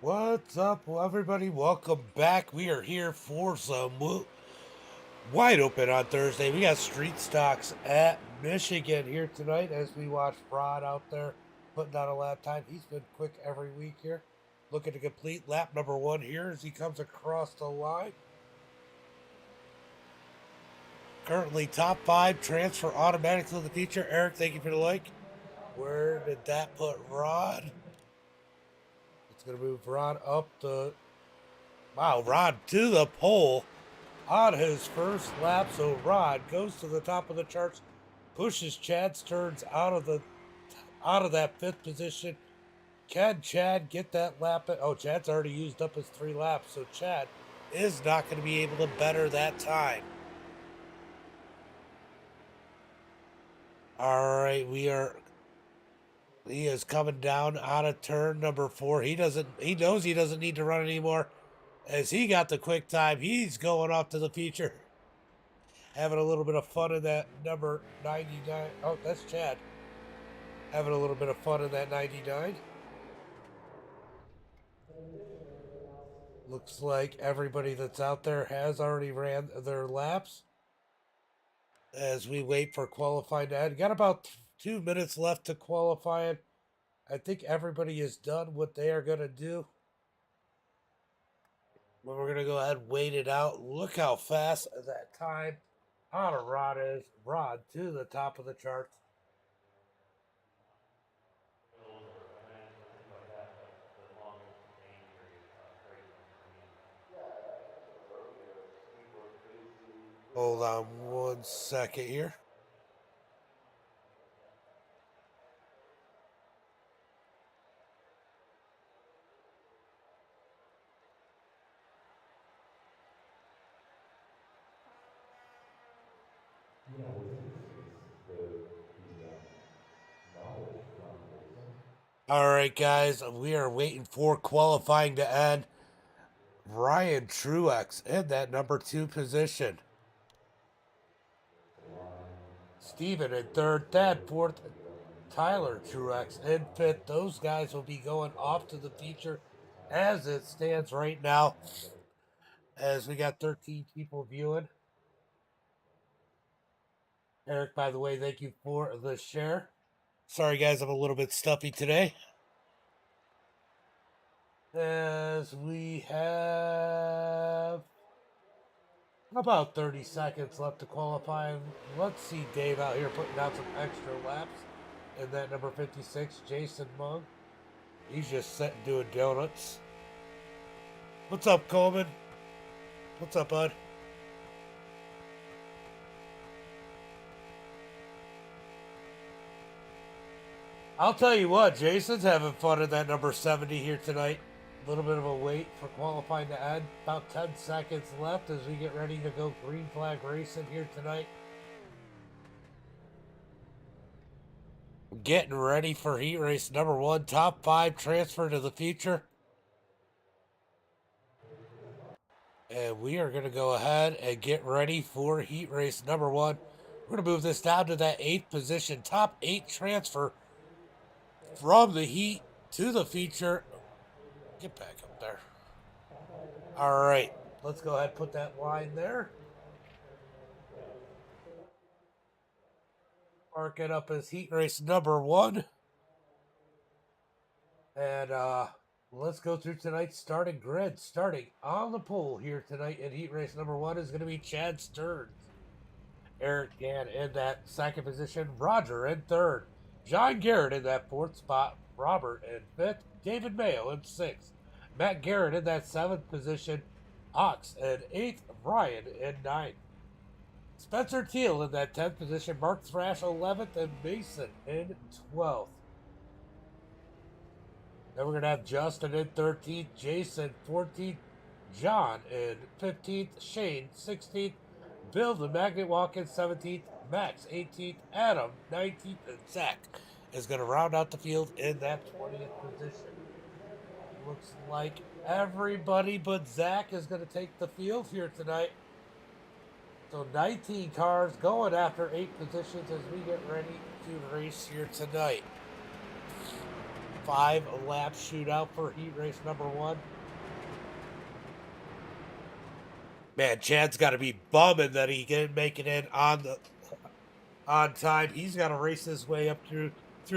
What's up, everybody? Welcome back. We are here for some wide open on Thursday. We got street stocks at Michigan here tonight as we watch Rod out there putting on a lap time. He's been quick every week here. Looking to complete lap number one here as he comes across the line. Currently top five, transfer automatically to the feature. Eric, thank you for the like. Where did that put Rod? It's going to move Rod up the... Wow, Rod to the pole on his first lap. So Rod goes to the top of the charts, pushes Chad Stearns out of that fifth position. Can Chad get that lap? Oh, Chad's already used up his 3 laps, so Chad is not going to be able to better that time. All right, he is coming down out of turn number 4. He knows he doesn't need to run anymore as he got the quick time. He's going off to the feature. Having a little bit of fun in that number 99. Oh, that's Chad. Having a little bit of fun in that 99. Looks like everybody that's out there has already ran their laps. As we wait for qualifying to end. Got about 2 minutes left to qualifying. I think everybody is done what they are going to do. But we're going to go ahead and wait it out. Look how fast that time on a Rod is. Rod to the top of the charts. Hold on 1 second here. All right, guys, we are waiting for qualifying to end. Ryan Truex in that number 2 position. Steven in third, Thad fourth, Tyler Truex in fifth. Those guys will be going off to the feature as it stands right now, as we got 13 people viewing. Eric, by the way, thank you for the share. Sorry, guys, I'm a little bit stuffy today. As we have about 30 seconds left to qualify. Let's see Dave out here putting down some extra laps in that number 56, Jason Mung. He's just sitting doing donuts. What's up, Coleman? What's up, bud? I'll tell you what, Jason's having fun in that number 70 here tonight. A little bit of a wait for qualifying to end. About 10 seconds left as we get ready to go green flag racing here tonight. Getting ready for heat race number 1. Top 5 transfer to the feature. And we are going to go ahead and get ready for heat race number 1. We're going to move this down to that 8th position. Top 8 transfer from the heat to the feature. Get back up there. All right, let's go ahead and put that line there. Mark it up as heat race number 1. And let's go through tonight's starting grid. Starting on the pole here tonight in heat race number 1 is going to be Chad Stearns. Eric Gann in that 2nd position. Roger in 3rd. John Garrett in that 4th spot. Robert in 5th. David Mayo in 6th. Matt Garrett in that 7th position. Ox in 8th. Ryan in 9th. Spencer Teal in that 10th position. Mark Thrash 11th. And Mason in 12th. Then we're going to have Justin in 13th. Jason 14th. John in 15th. Shane 16th. Bill the Magnet Walk in 17th. Max 18th. Adam 19th. And Zach is going to round out the field in that 20th position. Looks like everybody but Zach is going to take the field here tonight. So 19 cars going after 8 positions as we get ready to race here tonight. 5-lap shootout for heat race number 1. Man, Chad's got to be bumming that he didn't make it in on time. He's got to race his way up through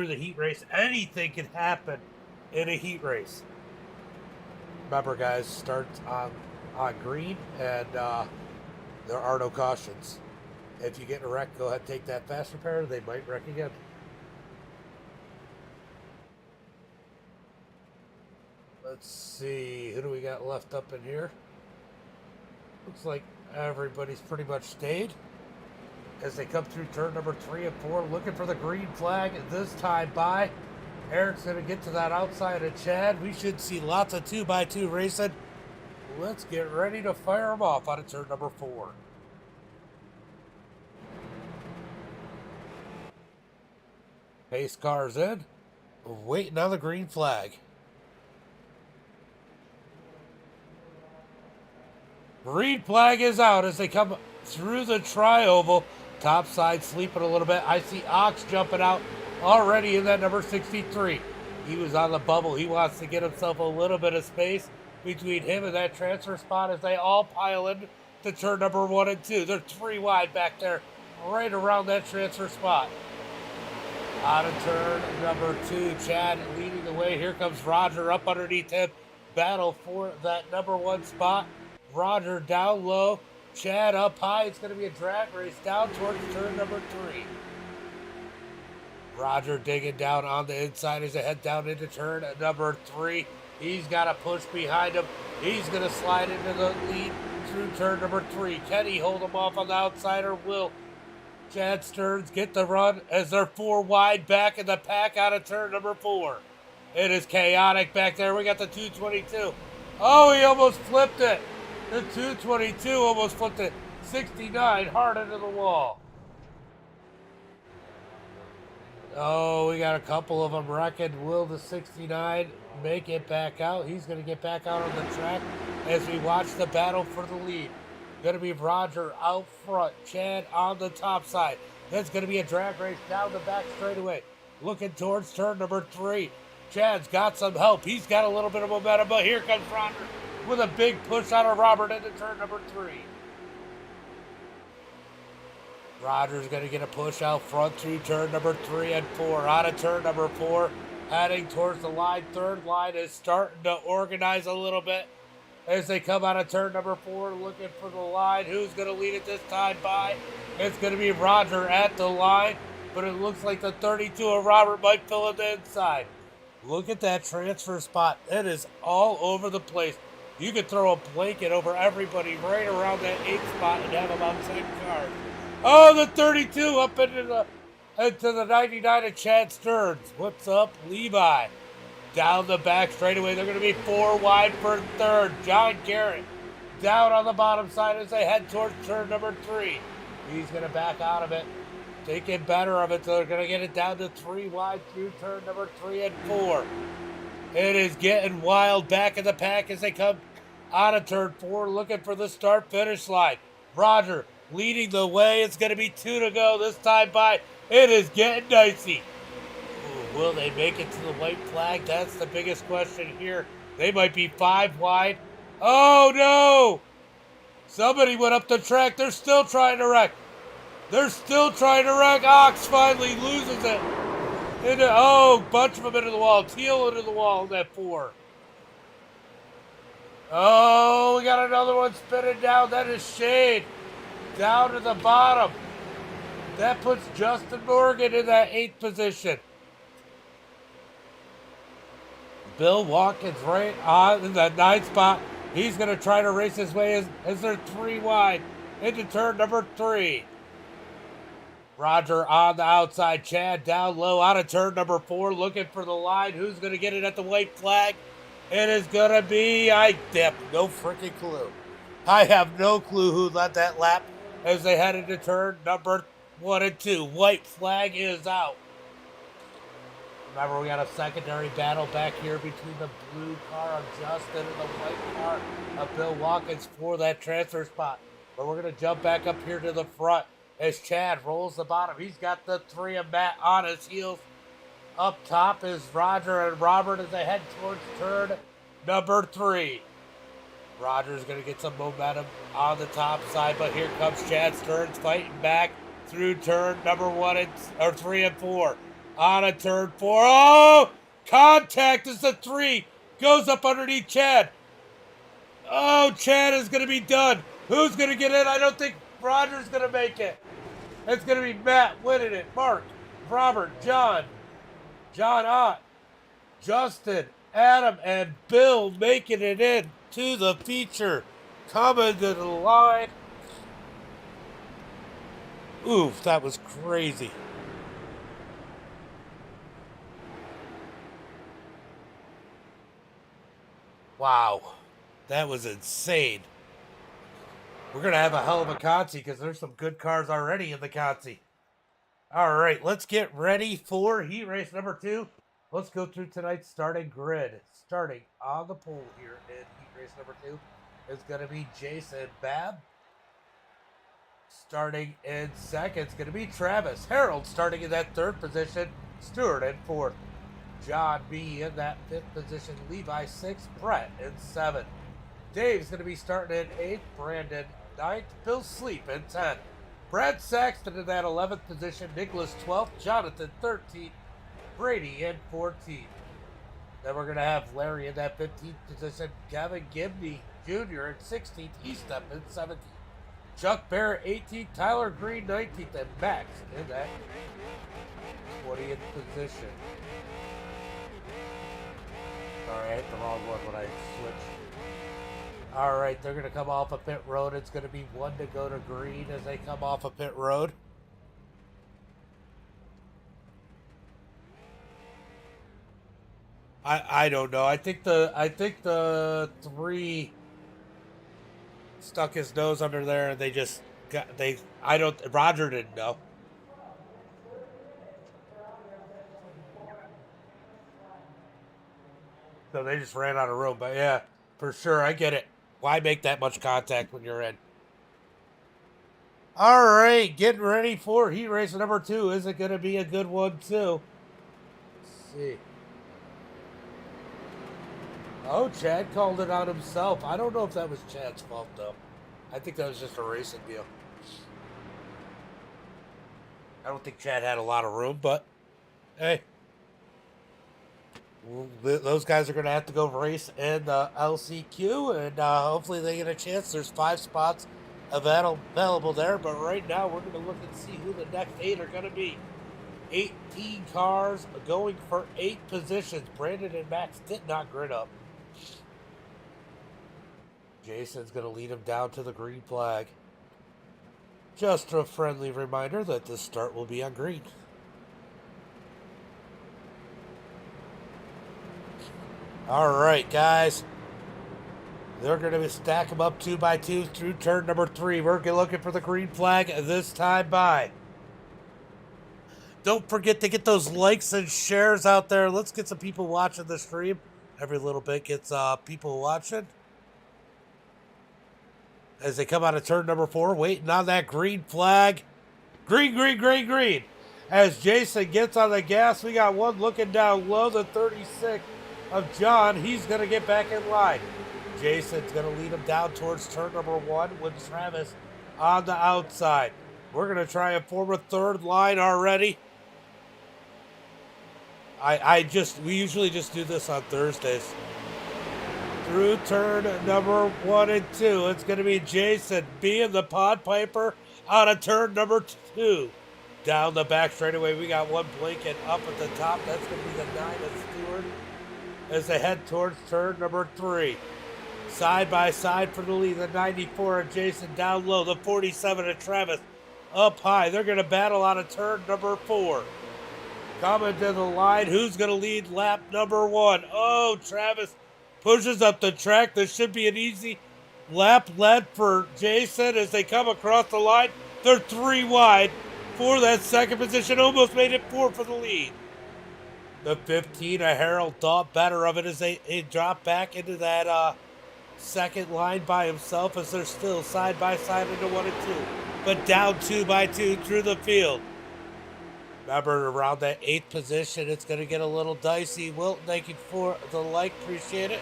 the heat race. Anything can happen in a heat race. Remember, guys, starts on green, and there are no cautions. If you get in a wreck, go ahead and take that fast repair. They might wreck again. Let's see, who do we got left up in here? Looks like everybody's pretty much stayed. As they come through turn number 3 and 4, looking for the green flag this time by. Eric's going to get to that outside of Chad. We should see lots of 2x2 racing. Let's get ready to fire them off out of turn number 4. Pace cars in, waiting on the green flag. Green flag is out as they come through the tri-oval. Top side sleeping a little bit. I see Ox jumping out already in that number 63. He was on the bubble. He wants to get himself a little bit of space between him and that transfer spot as they all pile in to turn number 1 and 2. They're 3 wide back there, right around that transfer spot. Out of turn number 2, Chad leading the way. Here comes Roger up underneath him. Battle for that number 1 spot. Roger down low, Chad up high. It's going to be a drag race down towards turn number 3. Roger digging down on the inside as they head down into turn number 3. He's got a push behind him. He's going to slide into the lead through turn number 3. Can he hold him off on the outside, or will Chad Stearns get the run as they're 4 wide back in the pack out of turn number 4? It is chaotic back there. We got the 222. Oh, he almost flipped it. The 222 almost flipped it. 69 hard into the wall. Oh, we got a couple of them wrecking. Will the 69 make it back out? He's going to get back out on the track as we watch the battle for the lead. Going to be Roger out front. Chad on the top side. That's going to be a drag race down the back straightaway. Looking towards turn number 3. Chad's got some help. He's got a little bit of momentum, but here comes Roger with a big push out of Robert into turn number 3. Roger's going to get a push out front through turn number 3 and 4. Out of turn number 4, heading towards the line. Third line is starting to organize a little bit as they come out of turn number 4, looking for the line. Who's going to lead it this time by? It's going to be Roger at the line, but it looks like the 32 of Robert might fill in the inside. Look at that transfer spot. It is all over the place. You could throw a blanket over everybody right around that 8th spot and have about 10 cars. Oh, the 32 up into the 99 of Chad Stearns. What's up, Levi? Down the back straightaway. They're going to be 4 wide for third. John Garrett down on the bottom side as they head towards turn number 3. He's going to back out of it. Taking better of it. So they're going to get it down to 3 wide through turn number 3 and 4. It is getting wild back in the pack as they come out of turn 4, looking for the start-finish line. Roger leading the way. It's going to be 2 to go this time by. It is getting dicey. Ooh, will they make it to the white flag? That's the biggest question here. They might be 5 wide. Oh, no! Somebody went up the track. They're still trying to wreck. Ox finally loses it. Bunch of them into the wall. Teal into the wall in that 4. Oh, we got another one spinning down. That is Shade. Down to the bottom. That puts Justin Morgan in that 8th position. Bill Watkins right on in that 9th spot. He's going to try to race his way as they're 3 wide into turn number 3. Roger on the outside. Chad down low out of turn number 4, looking for the line. Who's going to get it at the white flag? It is going to be, I have no freaking clue. I have no clue who led that lap as they head into turn number 1 and 2. White flag is out. Remember, we got a secondary battle back here between the blue car of Justin and the white car of Bill Watkins for that transfer spot. But we're going to jump back up here to the front as Chad rolls the bottom. He's got the 3 of Matt on his heels. Up top is Roger and Robert as they head towards turn number 3. Roger's going to get some momentum on the top side, but here comes Chad Stearns fighting back through turn number 3 and 4. On a turn 4. Oh! Contact as the 3 goes up underneath Chad. Oh, Chad is going to be done. Who's going to get in? I don't think Roger's going to make it. It's going to be Matt winning it. Mark, Robert, John, Ott, Justin, Adam, and Bill making it in to the feature. Coming to the line. Oof, that was crazy. Wow, that was insane. We're going to have a hell of a Conti because there's some good cars already in the Conti. All right, let's get ready for heat race number 2. Let's go through tonight's starting grid. Starting on the pole here in heat race number 2 is going to be Jason Babb. Starting in second, it's going to be Travis. Harold starting in that 3rd position. Stewart in 4th. John B in that 5th position. Levi 6th. Brett in 7th. Dave's going to be starting in 8th. Brandon 9th. Bill Sleep in 10th. Brad Saxton in that 11th position. Nicholas 12th. Jonathan 13th. Brady in 14th. Then we're going to have Larry in that 15th position. Kevin Gibney Jr. in 16th. Eastep in 17th. Chuck Bear 18th. Tyler Green 19th. And Max in that 20th position. Sorry, I hit the wrong one when I switched. All right, they're going to come off of pit road. It's going to be 1 to go to green as they come off of pit road. I don't know. I think the 3 stuck his nose under there and Roger didn't know. So they just ran out of room. But yeah, for sure, I get it. Why make that much contact when you're in? All right, getting ready for heat race number 2. Is it going to be a good one, too? Let's see. Oh, Chad called it out himself. I don't know if that was Chad's fault, though. I think that was just a racing deal. I don't think Chad had a lot of room, but hey. Those guys are going to have to go race in the LCQ, and hopefully they get a chance. There's 5 spots available there, but right now we're going to look and see who the next 8 are going to be. 18 cars going for 8 positions. Brandon and Max did not grid up. Jason's going to lead him down to the green flag. Just a friendly reminder that the start will be on green. All right, guys. They're going to stack them up 2 by 2 through turn number 3. We're looking for the green flag this time by. Don't forget to get those likes and shares out there. Let's get some people watching the stream. Every little bit gets people watching. As they come out of turn number 4, waiting on that green flag. Green, green, green, green. As Jason gets on the gas, we got one looking down low, the 36 of John. He's going to get back in line. Jason's going to lead him down towards turn number 1 with Travis on the outside. We're going to try and form a 3rd line already. We usually just do this on Thursdays. Through turn number 1 and 2, it's going to be Jason being the Pod Piper out of turn number 2. Down the back straightaway, we got one blinking up at the top. That's going to be the 9 of Stewart as they head towards turn number 3. Side by side for the lead, the 94 of Jason down low, the 47 of Travis up high. They're going to battle out of turn number 4. Coming to the line, who's going to lead lap number 1? Oh, Travis pushes up the track. This should be an easy lap led for Jason as they come across the line. They're 3 wide for that 2nd position. Almost made it 4 for the lead. The 15 of Harold thought better of it as they drop back into that 2nd line by himself as they're still side by side into 1 and 2. But down 2 by 2 through the field. Remember, around that 8th position, it's going to get a little dicey. Wilton, thank you for the like. Appreciate it.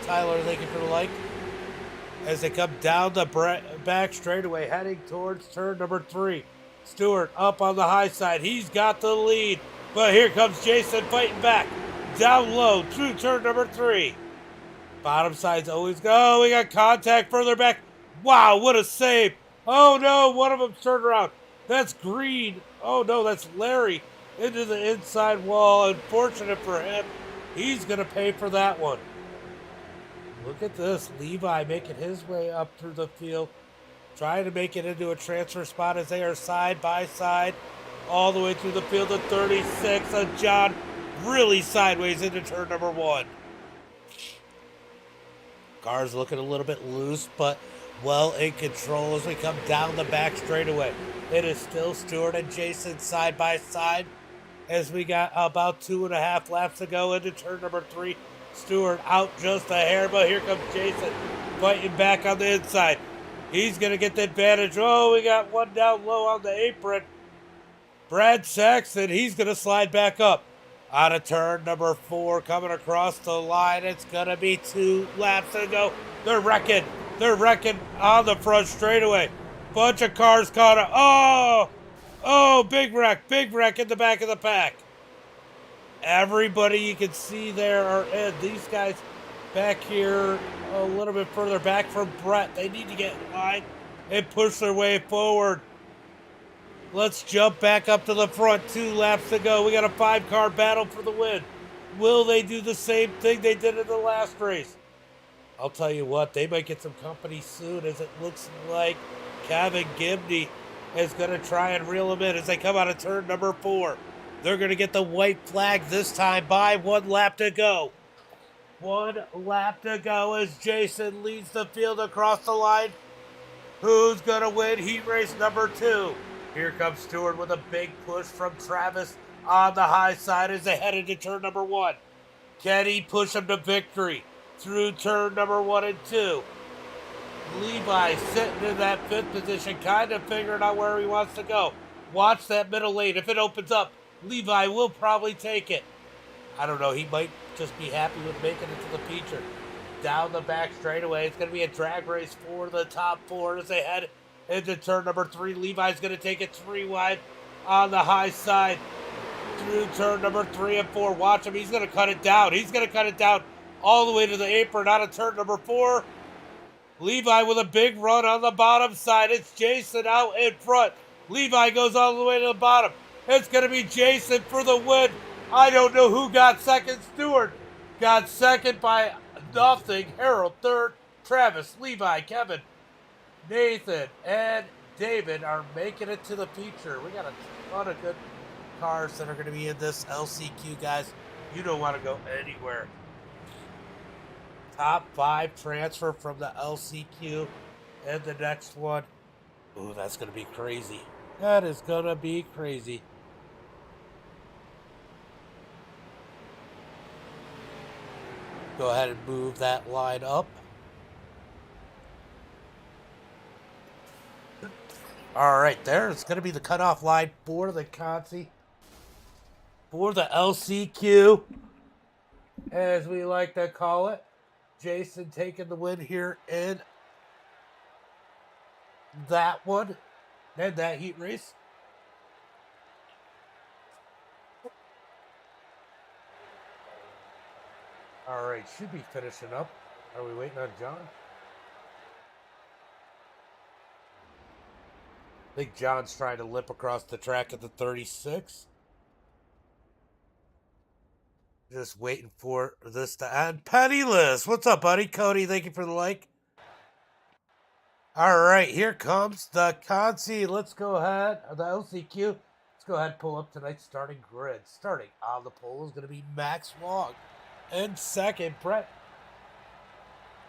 Tyler, thank you for the like. As they come down the back straightaway, heading towards turn number 3. Stewart up on the high side. He's got the lead. But here comes Jason fighting back. Down low through turn number 3. Bottom side's always go. Oh, we got contact further back. Wow, what a save. Oh no, one of them turned around. That's Green. Oh no, that's Larry into the inside wall. Unfortunate for him. He's going to pay for that one. Look at this. Levi making his way up through the field. Trying to make it into a transfer spot as they are side by side. All the way through the field to 36. And John really sideways into turn number 1. Car's looking a little bit loose, but well in control as we come down the back straightaway. It is still Stewart and Jason side by side as we got about 2.5 laps to go into turn number 3. Stewart out just a hair, but here comes Jason fighting back on the inside. He's going to get the advantage. Oh, we got one down low on the apron. Brad Saxton, he's going to slide back up. Out of turn number 4, coming across the line. It's going to be 2 laps to go. They're wrecking. They're wrecking on the front straightaway. Bunch of cars caught up. Oh, big wreck in the back of the pack. Everybody you can see there are in. These guys back here a little bit further back from Brett. They need to get in line and push their way forward. Let's jump back up to the front. 2 laps to go. We got a 5-car battle for the win. Will they do the same thing they did in the last race? I'll tell you what, they might get some company soon, as it looks like Kevin Gibney is going to try and reel them in as they come out of turn number 4. They're going to get the white flag this time by 1 lap to go. 1 lap to go as Jason leads the field across the line. Who's going to win heat race number 2? Here comes Stewart with a big push from Travis on the high side as they head into turn number 1. Can he push him to victory through turn number 1 and 2? Levi sitting in that 5th position, kind of figuring out where he wants to go. Watch that middle lane. If it opens up, Levi will probably take it. I don't know. He might just be happy with making it to the feature. Down the back straightaway. It's going to be a drag race for the top 4 as they head into turn number 3. Levi's going to take it 3 wide on the high side through turn number 3 and 4. Watch him. He's going to cut it down. He's going to cut it down all the way to the apron out of turn number 4. Levi with a big run on the bottom side. It's Jason out in front. Levi goes all the way to the bottom. It's going to be Jason for the win. I don't know who got second. Stewart got second by nothing. Harold third. Travis, Levi, Kevin, Nathan, and David are making it to the feature. We got a ton of good cars that are going to be in this LCQ, guys. You don't want to go anywhere. Top 5 transfer from the LCQ. And the next one. Ooh, that's going to be crazy. That is going to be crazy. Go ahead and move that line up. All right, there. It's going to be the cutoff line for the Consi. For the LCQ, as we like to call it. Jason taking the win here in that one. And that heat race. All right, should be finishing up. Are we waiting on John? I think John's trying to lip across the track at the 36. Just waiting for this to end. Penniless, what's up, buddy? Cody, thank you for the like. All right, here comes the Consi. Let's go ahead, the LCQ. Let's go ahead and pull up tonight's starting grid. Starting on the pole is going to be Max Wong. In second, Brett.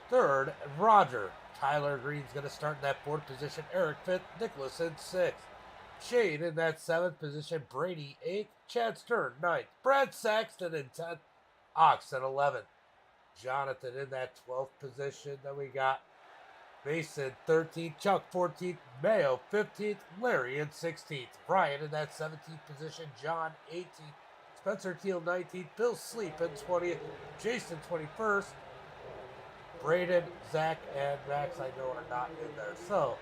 Third, Roger. Tyler Green's going to start in that 4th position. Eric 5th. Nicholas in 6th. Shane in that 7th position. Brady 8th. Chad Stern 9th. Brad Saxton in 10th. Ox in 11th. Jonathan in that 12th position. Then we got Mason 13th, Chuck 14th, Mayo 15th, Larry in 16th, Brian in that 17th position, John 18th, Spencer Keel 19th, Bill Sleep in 20th, Jason 21st, Braden, Zach, and Max I know are not in there. So,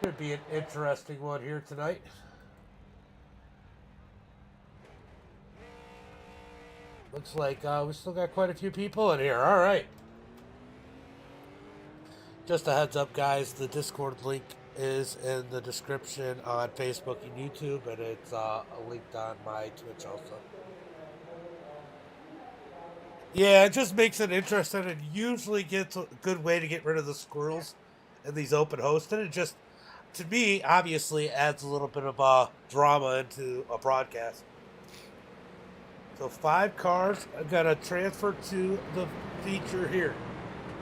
could be an interesting one here tonight. Looks like we still got quite a few people in here. All right. Just a heads up, guys. The Discord link is in the description on Facebook and YouTube, and it's linked on my Twitch also. Yeah, it just makes it interesting and usually gets a good way to get rid of the squirrels in these open hosts. And it just, to me, obviously adds a little bit of drama into a broadcast. So 5 cars are going to transfer to the feature here.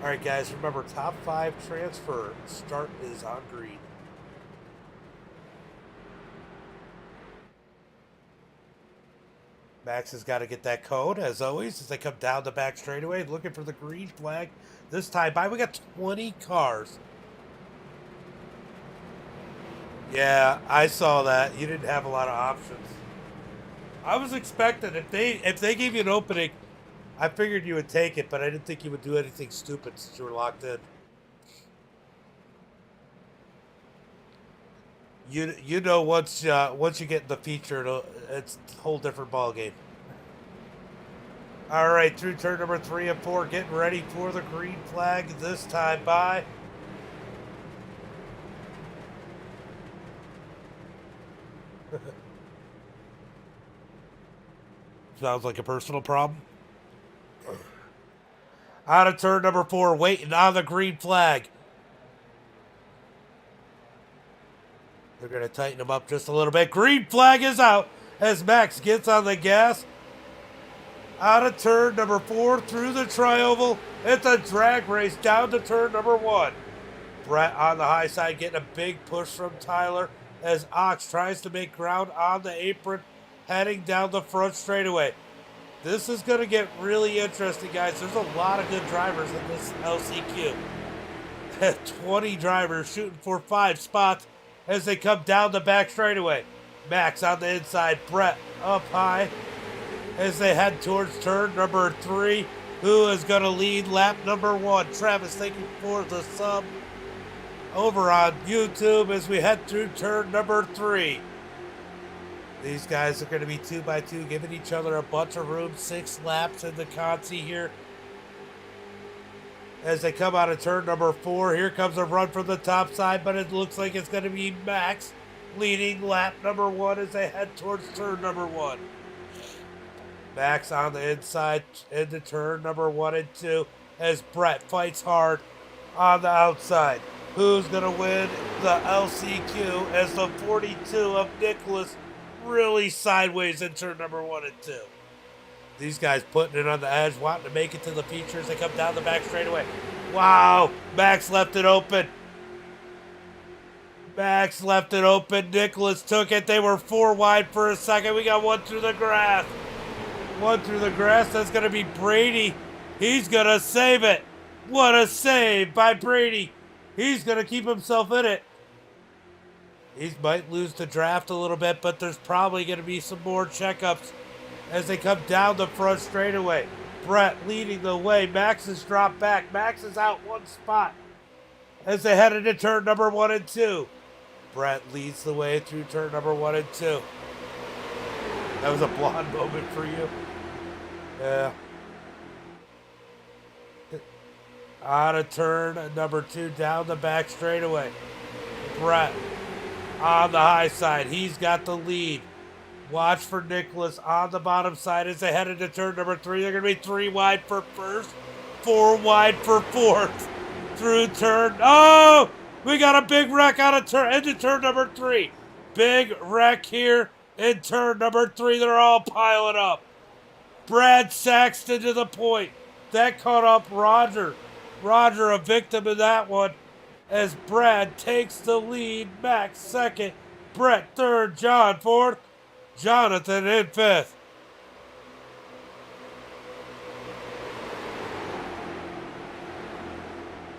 All right, guys, remember, top 5 transfer start is on green. Max has got to get that code, as always, as they come down the back straightaway, looking for the green flag. This time by, we got 20 cars. Yeah, I saw that. You didn't have a lot of options. I was expecting, if they gave you an opening, I figured you would take it, but I didn't think you would do anything stupid since you were locked in. You know, once you get in the feature, it's a whole different ball game. All right, through turn number 3 and 4, getting ready for the green flag this time by. Sounds like a personal problem. Out of turn number 4, waiting on the green flag. They're going to tighten them up just a little bit. Green flag is out as Max gets on the gas. Out of turn number 4 through the tri-oval. It's a drag race down to turn number 1. Brett on the high side getting a big push from Tyler as Ox tries to make ground on the apron, heading down the front straightaway. This is going to get really interesting, guys. There's a lot of good drivers in this LCQ. 20 drivers shooting for 5 spots as they come down the back straightaway. Max on the inside, Brett up high as they head towards turn number 3. Who is going to lead lap number 1? Travis, thank you for the sub over on YouTube as we head through turn number 3. These guys are going to be 2 by 2, giving each other a bunch of room. 6 laps in the Conti here. As they come out of turn number 4, here comes a run from the top side, but it looks like it's going to be Max leading lap number 1 as they head towards turn number 1. Max on the inside into turn number 1 and 2 as Brett fights hard on the outside. Who's going to win the LCQ as the 42 of Nicholas really sideways in turn number 1 and 2. These guys putting it on the edge, wanting to make it to the features. They come down the back straightaway. Wow, Max left it open. Max left it open. Nicholas took it. They were 4 wide for a second. We got one through the grass. One through the grass. That's going to be Brady. He's going to save it. What a save by Brady. He's going to keep himself in it. He might lose the draft a little bit, but there's probably going to be some more checkups as they come down the front straightaway. Brett leading the way. Max has dropped back. Max is out 1 spot as they head into turn number 1 and 2. Brett leads the way through turn number 1 and 2. That was a blonde moment for you. Yeah. Out of turn number 2, down the back straightaway. Brett on the high side. He's got the lead. Watch for Nicholas on the bottom side as they head into turn number 3. They're going to be 3 wide for first, 4 wide for fourth. Through turn. Oh! We got a big wreck out of turn into turn number 3. Big wreck here in turn number 3. They're all piling up. Brad Saxton to the point. That caught up Roger. Roger a victim in that one as Brad takes the lead. Max second. Brett third. John fourth. Jonathan in fifth.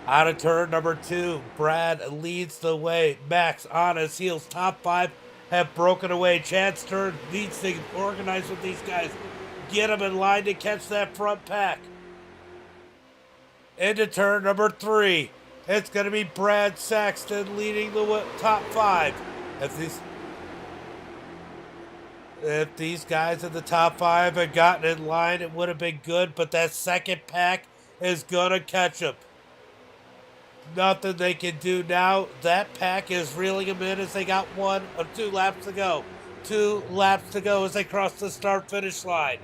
Out of turn number 2, Brad leads the way. Max on his heels. Top 5 have broken away. Chad's turn needs to organize with these guys. Get them in line to catch that front pack. Into turn number 3. It's going to be Brad Saxton leading the top 5. If these guys in the top 5 had gotten in line, it would have been good, but that second pack is going to catch them. Nothing they can do now. That pack is reeling them in as they got 1 or 2 laps to go. 2 laps to go as they cross the start-finish line.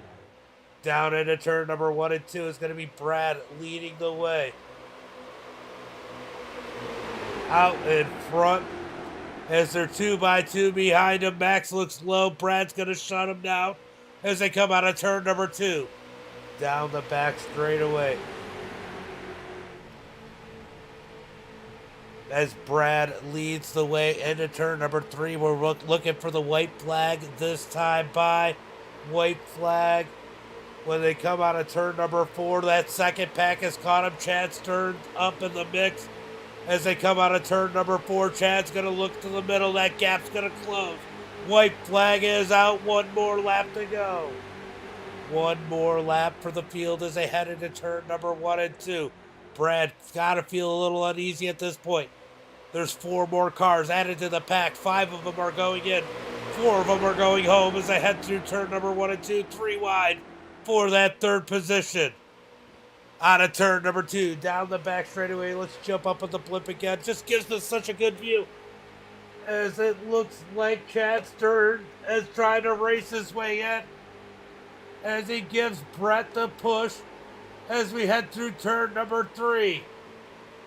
Down into turn number 1 and 2 is going to be Brad leading the way. Out in front as they're 2x2 behind him. Max looks low. Brad's going to shut him down as they come out of turn number 2. Down the back straightaway. As Brad leads the way into turn number 3, we're looking for the white flag this time by. White flag. When they come out of turn number 4, that second pack has caught him. Chad's turned up in the mix. As they come out of turn number 4, Chad's going to look to the middle. That gap's going to close. White flag is out. 1 more lap to go. 1 more lap for the field as they head into turn number 1 and 2. Brad's got to feel a little uneasy at this point. There's 4 more cars added to the pack. 5 of them are going in. 4 of them are going home as they head through turn number 1 and 2. 3 wide for that 3rd position. Out of turn number 2, down the back straightaway. Let's jump up on the blip again. Just gives us such a good view. As it looks like Chad Stern is trying to race his way in. As he gives Brett the push. As we head through turn number 3.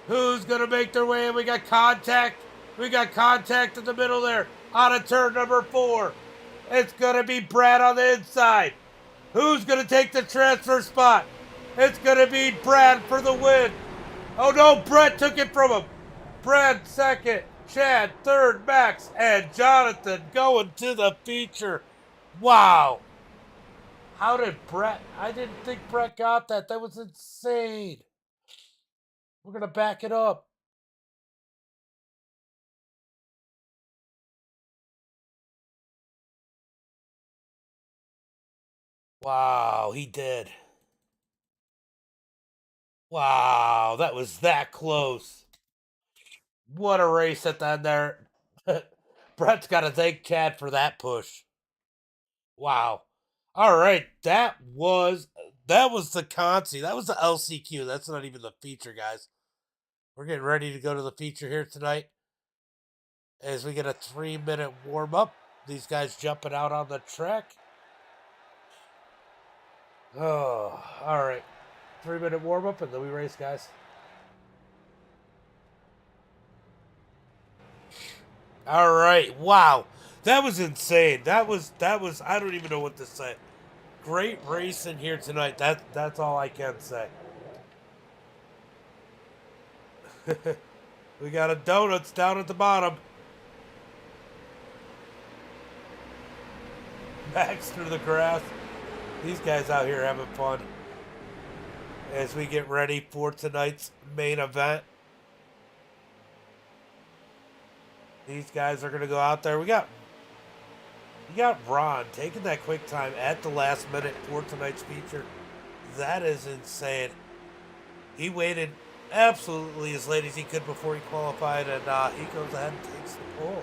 Who's going to make their way in? We got contact. We got contact in the middle there. Out of turn number 4. It's going to be Brad on the inside. Who's going to take the transfer spot? It's going to be Brad for the win. Oh no, Brett took it from him. Brad 2nd, Chad 3rd, Max, and Jonathan going to the feature. Wow. How did Brett? I didn't think Brett got that. That was insane. We're going to back it up. Wow, he did. Wow, that was that close. What a race at the end there. Brett's got to thank Chad for that push. Wow. All right, that was the Consi. That was the LCQ. That's not even the feature, guys. We're getting ready to go to the feature here tonight as we get a 3-minute warm-up. These guys jumping out on the track. Oh, all right. 3-minute warm-up, and then we race, guys. All right. Wow. That was insane. That was I don't even know what to say. Great racing here tonight. That's all I can say. We got a donuts down at the bottom. Max through the grass. These guys out here having fun as we get ready for tonight's main event. These guys are going to go out there. You got Ron taking that quick time at the last minute for tonight's feature. That is insane. He waited absolutely as late as he could before he qualified, and he goes ahead and takes the pole.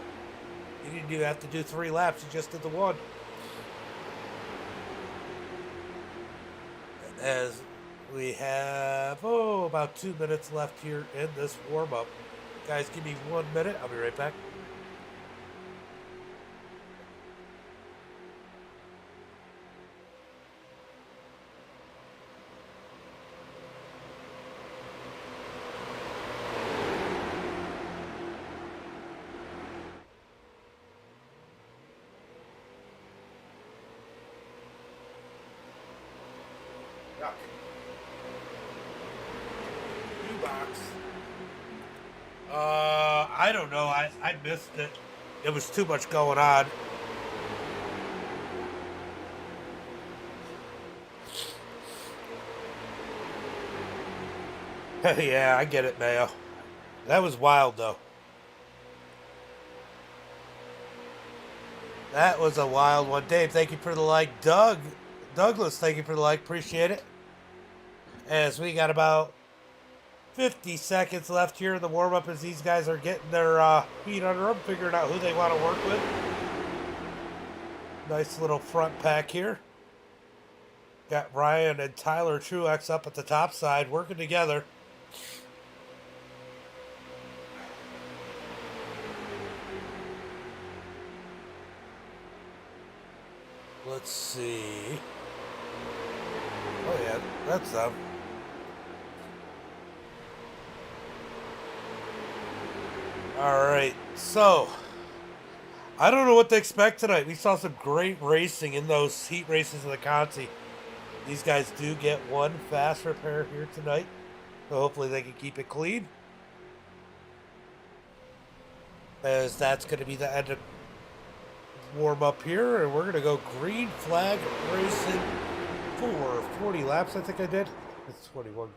He didn't even have to do 3 laps. He just did the 1. As we have, about 2 minutes left here in this warm-up. Guys, give me 1 minute. I'll be right back. I don't know. I missed it. It was too much going on. Yeah, I get it, Mayo. That was wild, though. That was a wild one. Dave, thank you for the like. Douglas, thank you for the like. Appreciate it. As we got about 50 seconds left here in the warm-up as these guys are getting their feet under them, figuring out who they want to work with. Nice little front pack here. Got Ryan and Tyler Truex up at the top side working together. Let's see. Oh yeah, that's them. Alright, so I don't know what to expect tonight. We saw some great racing in those heat races in the Conti. These guys do get one fast repair here tonight. So hopefully they can keep it clean. As that's going to be the end of warm up here. And we're going to go green flag racing for 40 laps, I think I did. It's 21.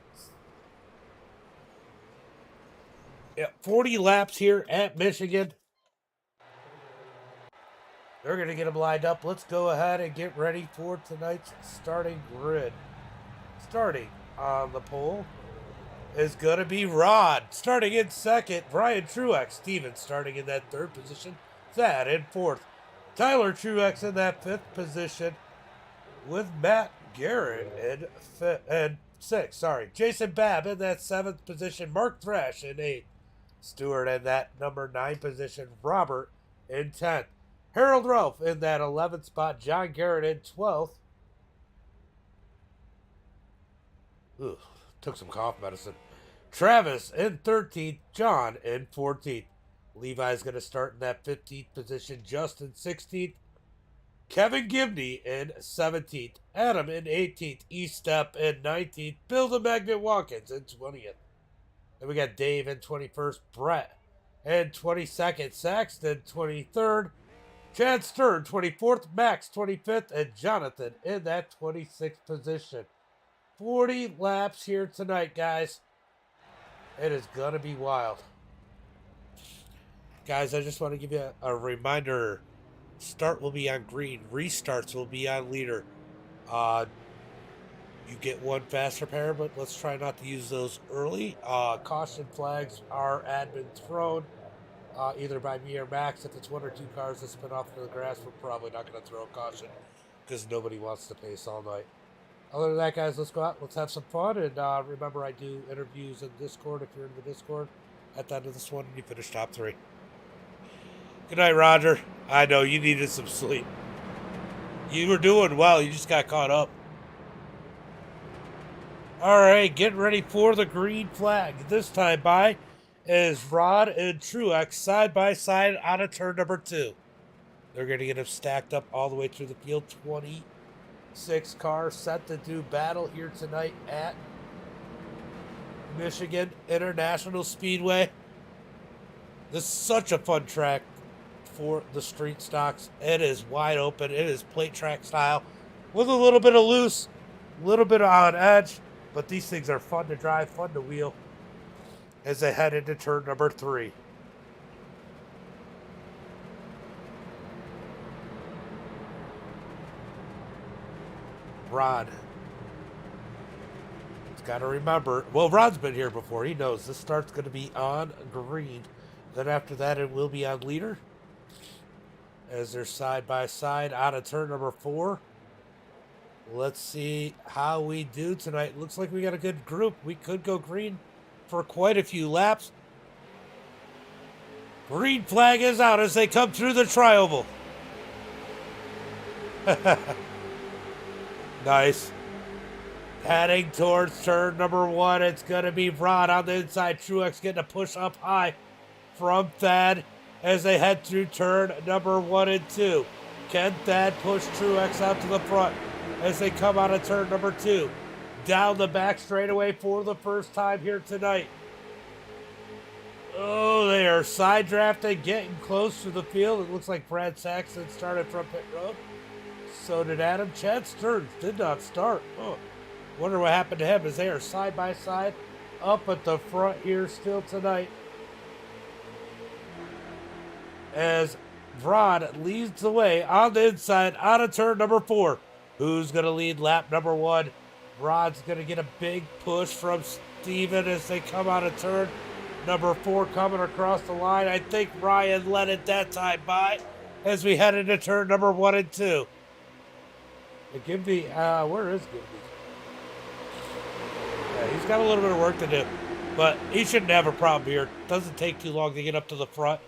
Yeah, 40 laps here at Michigan. They're going to get them lined up. Let's go ahead and get ready for tonight's starting grid. Starting on the pole is going to be Rod. Starting in second, Brian Truex. Stevens starting in that third position. Thad in fourth. Tyler Truex in that fifth position with Matt Garrett in sixth. Jason Babb in that seventh position. Mark Thrash in eighth. Stewart in that number 9 position. Robert in 10th. Harold Ralph in that 11th spot. John Garrett in 12th. Ugh, took some cough medicine. Travis in 13th. John in 14th. Levi's going to start in that 15th position. Justin 16th. Kevin Gibney in 17th. Adam in 18th. Estep in 19th. Bill the Magnet Watkins in 20th. Then we got Dave in 21st. Brett in 22nd. Saxton 23rd. Chad Stern 24th. Max 25th. And Jonathan in that 26th position. 40 laps here tonight, guys. It is going to be wild. Guys, I just want to give you a reminder. Start will be on green. Restarts will be on leader. You get one fast repair, but let's try not to use those early. Caution flags are admin thrown, either by me or Max. If it's one or two cars that spin off to the grass, we're probably not going to throw a caution because nobody wants to pace all night. Other than that, guys, let's go out. Let's have some fun. And remember, I do interviews in Discord. If you're in the Discord, at the end of this one, you finish top 3. Good night, Roger. I know you needed some sleep. You were doing well. You just got caught up. All right, getting ready for the green flag. This time by is Rod and Truex side by side out of turn number 2. They're going to get them stacked up all the way through the field. 26 cars set to do battle here tonight at Michigan International Speedway. This is such a fun track for the street stocks. It is wide open. It is plate track style with a little bit of loose, a little bit on edge, but these things are fun to drive, fun to wheel as they head into turn number 3. Rod. It's got to remember, well, Rod's been here before. He knows this start's going to be on green. Then after that, it will be on leader. As they're side by side out of turn number 4. Let's see how we do tonight. Looks like we got a good group. We could go green for quite a few laps. Green flag is out as they come through the tri-oval. Nice. Heading towards turn number 1. It's going to be Rod on the inside. Truex getting a push up high from Thad as they head through turn number 1 and 2. Can Thad push Truex out to the front as they come out of turn number 2? Down the back straightaway for the first time here tonight. Oh, they are side drafting, getting close to the field. It looks like Brad Saxon started from pit road. So did Adam. Chad Stearns did not start. Oh, wonder what happened to him as they are side by side up at the front here still tonight. As Rod leads the way on the inside out of turn number 4. Who's going to lead lap number 1? Rod's going to get a big push from Steven as they come out of turn number 4 coming across the line. I think Ryan let it that time by as we head into turn number 1 and 2. And Gimby, where is Gimby? Yeah, he's got a little bit of work to do, but he shouldn't have a problem here. Doesn't take too long to get up to the front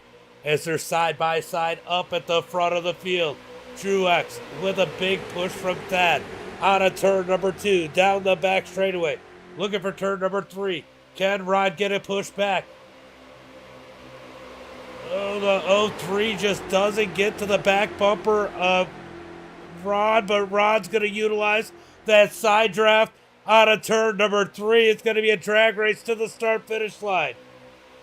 as they're side by side up at the front of the field. Truex with a big push from Thad out of turn number 2, down the back straightaway. Looking for turn number 3. Can Rod get a push back? Oh, the 03 just doesn't get to the back bumper of Rod, but Rod's going to utilize that side draft out of turn number 3. It's going to be a drag race to the start-finish line.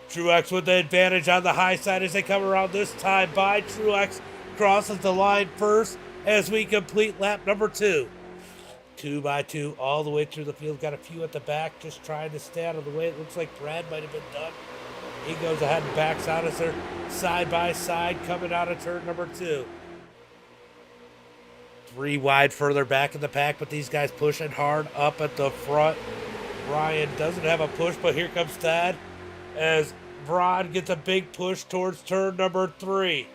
Truex with the advantage on the high side as they come around this time by. Truex crosses the line first as we complete lap number 2. 2 by 2 all the way through the field. Got a few at the back just trying to stay out of the way. It looks like Brad might have been done. He goes ahead and backs out as they're side by side coming out of turn number 2. 3 wide further back in the pack, but these guys pushing hard up at the front. Ryan doesn't have a push, but here comes Thad as Rod gets a big push towards turn number 3.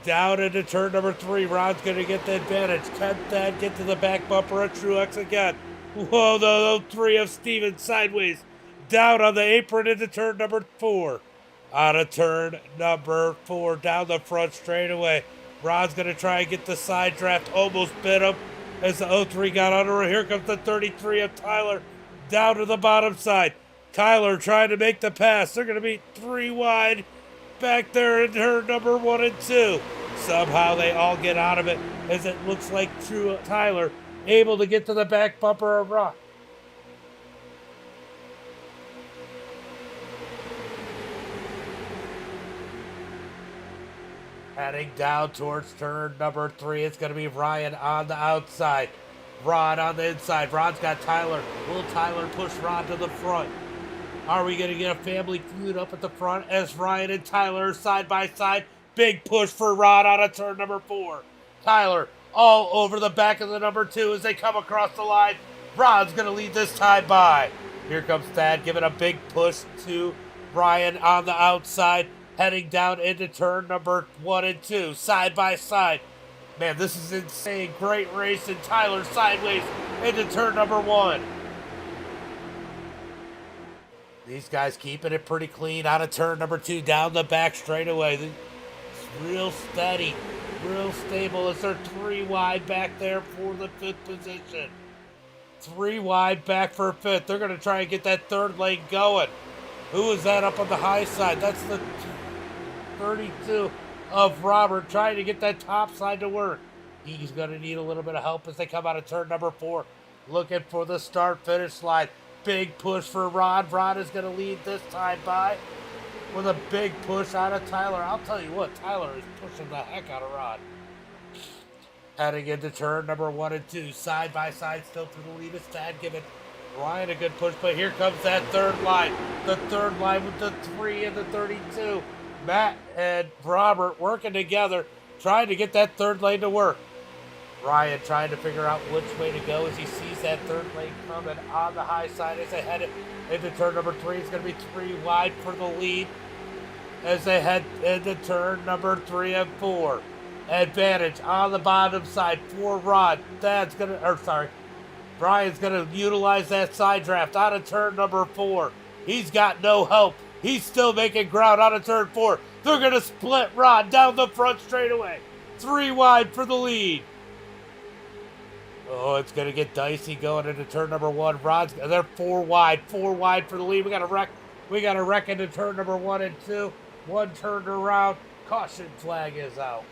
Down into turn number 3, Rod's going to get the advantage. Can Thad get to the back bumper of Truex again? Whoa, the 3 of Steven sideways. Down on the apron into turn number 4. Out of turn number 4, down the front straightaway. Rod's going to try and get the side draft. Almost bit him as the 03 got under it. Here comes the 33 of Tyler down to the bottom side. Tyler trying to make the pass. They're going to be 3 wide back there in turn number 1 and 2. Somehow they all get out of it as it looks like Tyler able to get to the back bumper of Rod. Heading down towards turn number 3, it's going to be Ryan on the outside. Rod on the inside. Rod's got Tyler. Will Tyler push Rod to the front? Are we going to get a family feud up at the front as Ryan and Tyler are side by side? Big push for Rod out of turn number 4. Tyler all over the back of the number 2 as they come across the line. Rod's going to lead this time by. Here comes Thad giving a big push to Ryan on the outside. Heading down into turn number 1 and 2, side by side. Man, this is insane. Great race, and Tyler sideways into turn number 1. These guys keeping it pretty clean out of turn number 2, down the back straightaway. It's real steady, real stable as they're 3 wide back there for the 5th position. 3 wide back for 5th. They're going to try and get that 3rd lane going. Who is that up on the high side? That's the 32 of Robert trying to get that top side to work. He's going to need a little bit of help as they come out of turn number 4. Looking for the start-finish line. Big push for Rod. Rod is going to lead this time by with a big push out of Tyler. I'll tell you what, Tyler is pushing the heck out of Rod. Heading into turn number 1 and 2. Side by side still to the lead of Thad giving Ryan a good push, but here comes that 3rd line. The 3rd line with the 3 and the 32. Matt and Robert working together, trying to get that 3rd lane to work. Ryan trying to figure out which way to go as he sees that 3rd lane coming on the high side as they head into turn number 3. It's going to be 3 wide for the lead as they head into turn number 3 and 4. Advantage on the bottom side for Rod. Brian's going to utilize that side draft out of turn number 4. He's got no help. He's still making ground out of turn 4. They're going to split Rod down the front straightaway. 3 wide for the lead. Oh, it's going to get dicey going into turn number 1. They're 4 wide for the lead. We got a wreck into turn number 1 and 2. 1 turned around. Caution flag is out.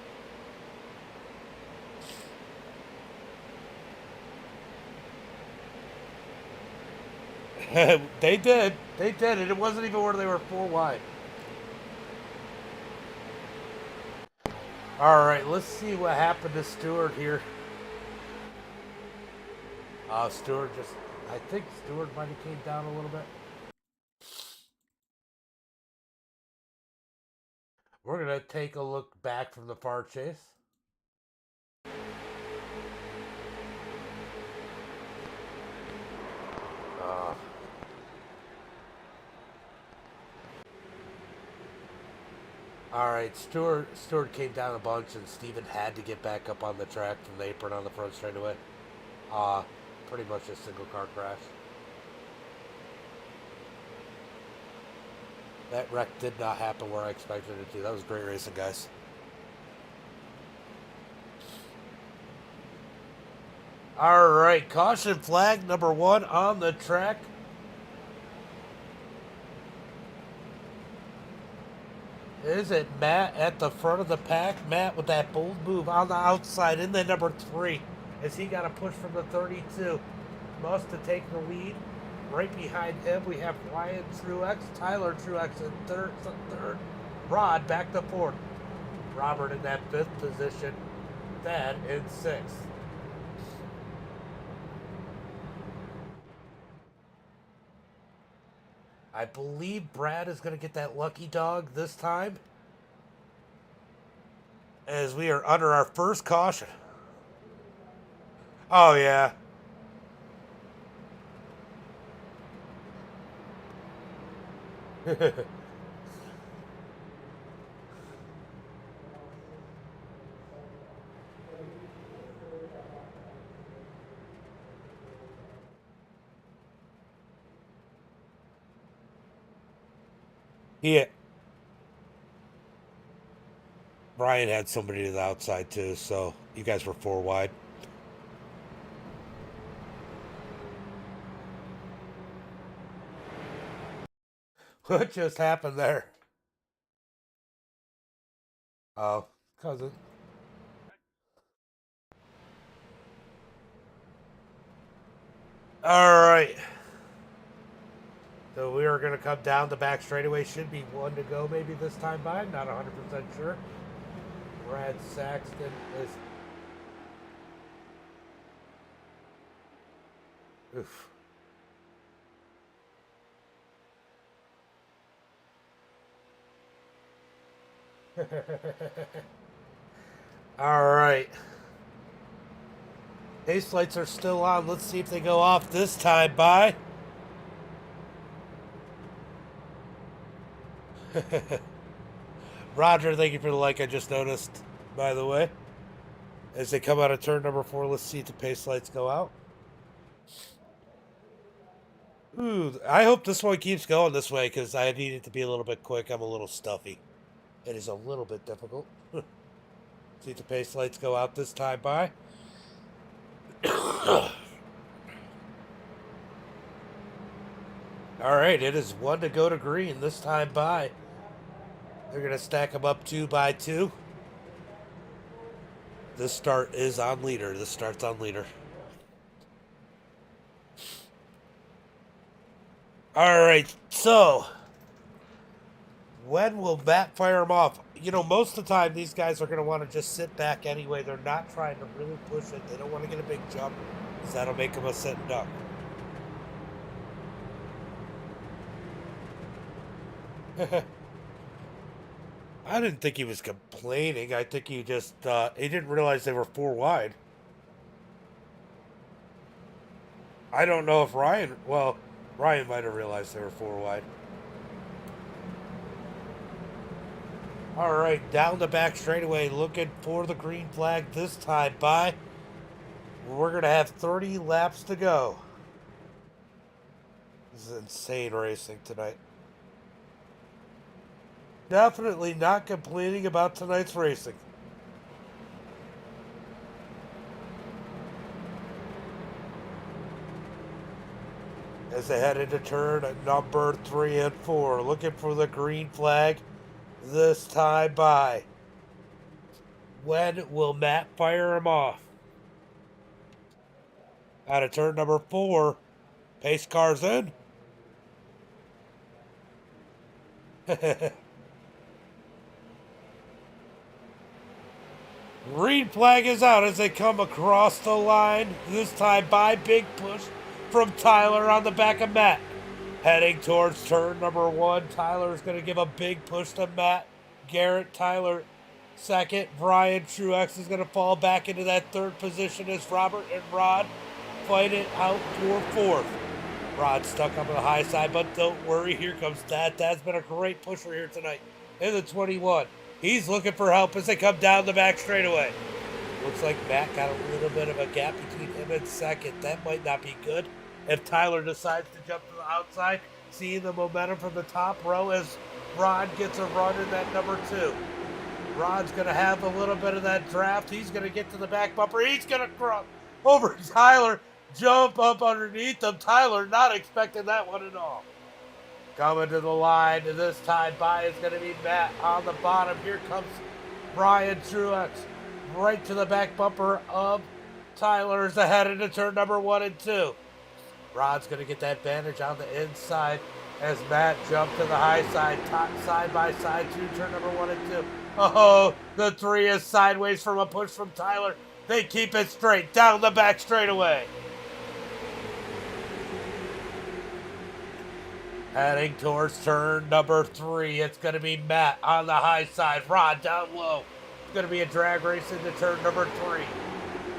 They did, and it wasn't even where they were 4 wide. All right, let's see what happened to Stewart here. Stewart just I think Stewart might have came down a little bit. We're going to take a look back from the far chase. All right, Stewart came down a bunch, and Steven had to get back up on the track from the apron on the front straightaway. Pretty much a single car crash. That wreck did not happen where I expected it to. That was great racing, guys. All right, caution flag number 1 on the track. Is it Matt at the front of the pack? Matt with that bold move on the outside in the number 3 as he got a push from the 32. Must have taken the lead. Right behind him, we have Ryan Truex, Tyler Truex in third. Rod back to 4th. Robert in that 5th position. Thad in 6th. I believe Brad is going to get that lucky dog this time, as we are under our first caution. Oh, yeah. Yeah. Brian had somebody to the outside too, so you guys were 4 wide. What just happened there? Oh, cousin. All right. So we are going to come down the back straightaway. Should be 1 to go maybe this time by. Not 100% sure. Brad Saxton is... Oof. All right. Pace lights are still on. Let's see if they go off this time by. Roger, thank you for the like. I just noticed, by the way. As they come out of turn number 4, let's see if the pace lights go out. Ooh, I hope this one keeps going this way because I need it to be a little bit quick. I'm a little stuffy. It is a little bit difficult. See if the pace lights go out this time by. All right, it is 1 to go to green this time by. They're going to stack them up 2 by 2. This start is on leader. This start's on leader. All right, so when will Matt fire them off? You know, most of the time these guys are going to want to just sit back anyway. They're not trying to really push it. They don't want to get a big jump because that'll make them a sit and duck. I didn't think he was complaining. I think he just, he didn't realize they were 4 wide. I don't know if Ryan might have realized they were 4 wide. All right, down the back straightaway, looking for the green flag this time by. We're going to have 30 laps to go. This is insane racing tonight. Definitely not complaining about tonight's racing. As they head into turn number 3 and 4, looking for the green flag this time by. When will Matt fire him off? Out of turn number 4, pace cars in. Green flag is out as they come across the line. This time by big push from Tyler on the back of Matt. Heading towards turn number 1. Tyler is going to give a big push to Matt Garrett. Tyler second. Brian Truex is going to fall back into that third position as Robert and Rod fight it out for fourth. Rod stuck up on the high side, but don't worry, here comes Dad. Dad's been a great pusher here tonight in the 21. He's looking for help as they come down the back straightaway. Looks like Matt got a little bit of a gap between him and second. That might not be good if Tyler decides to jump to the outside, seeing the momentum from the top row as Rod gets a run in that number 2. Rod's going to have a little bit of that draft. He's going to get to the back bumper. He's going to cross over Tyler, jump up underneath him. Tyler not expecting that one at all. Coming to the line, and this time by is going to be Matt on the bottom. Here comes Brian Truex right to the back bumper of Tyler as they head into turn number 1 and 2. Rod's going to get that advantage on the inside as Matt jumped to the high side, side by side to turn number 1 and 2. Oh, the 3 is sideways from a push from Tyler. They keep it straight down the back straightaway. Heading towards turn number 3, it's going to be Matt on the high side. Rod down low. It's going to be a drag race into turn number 3.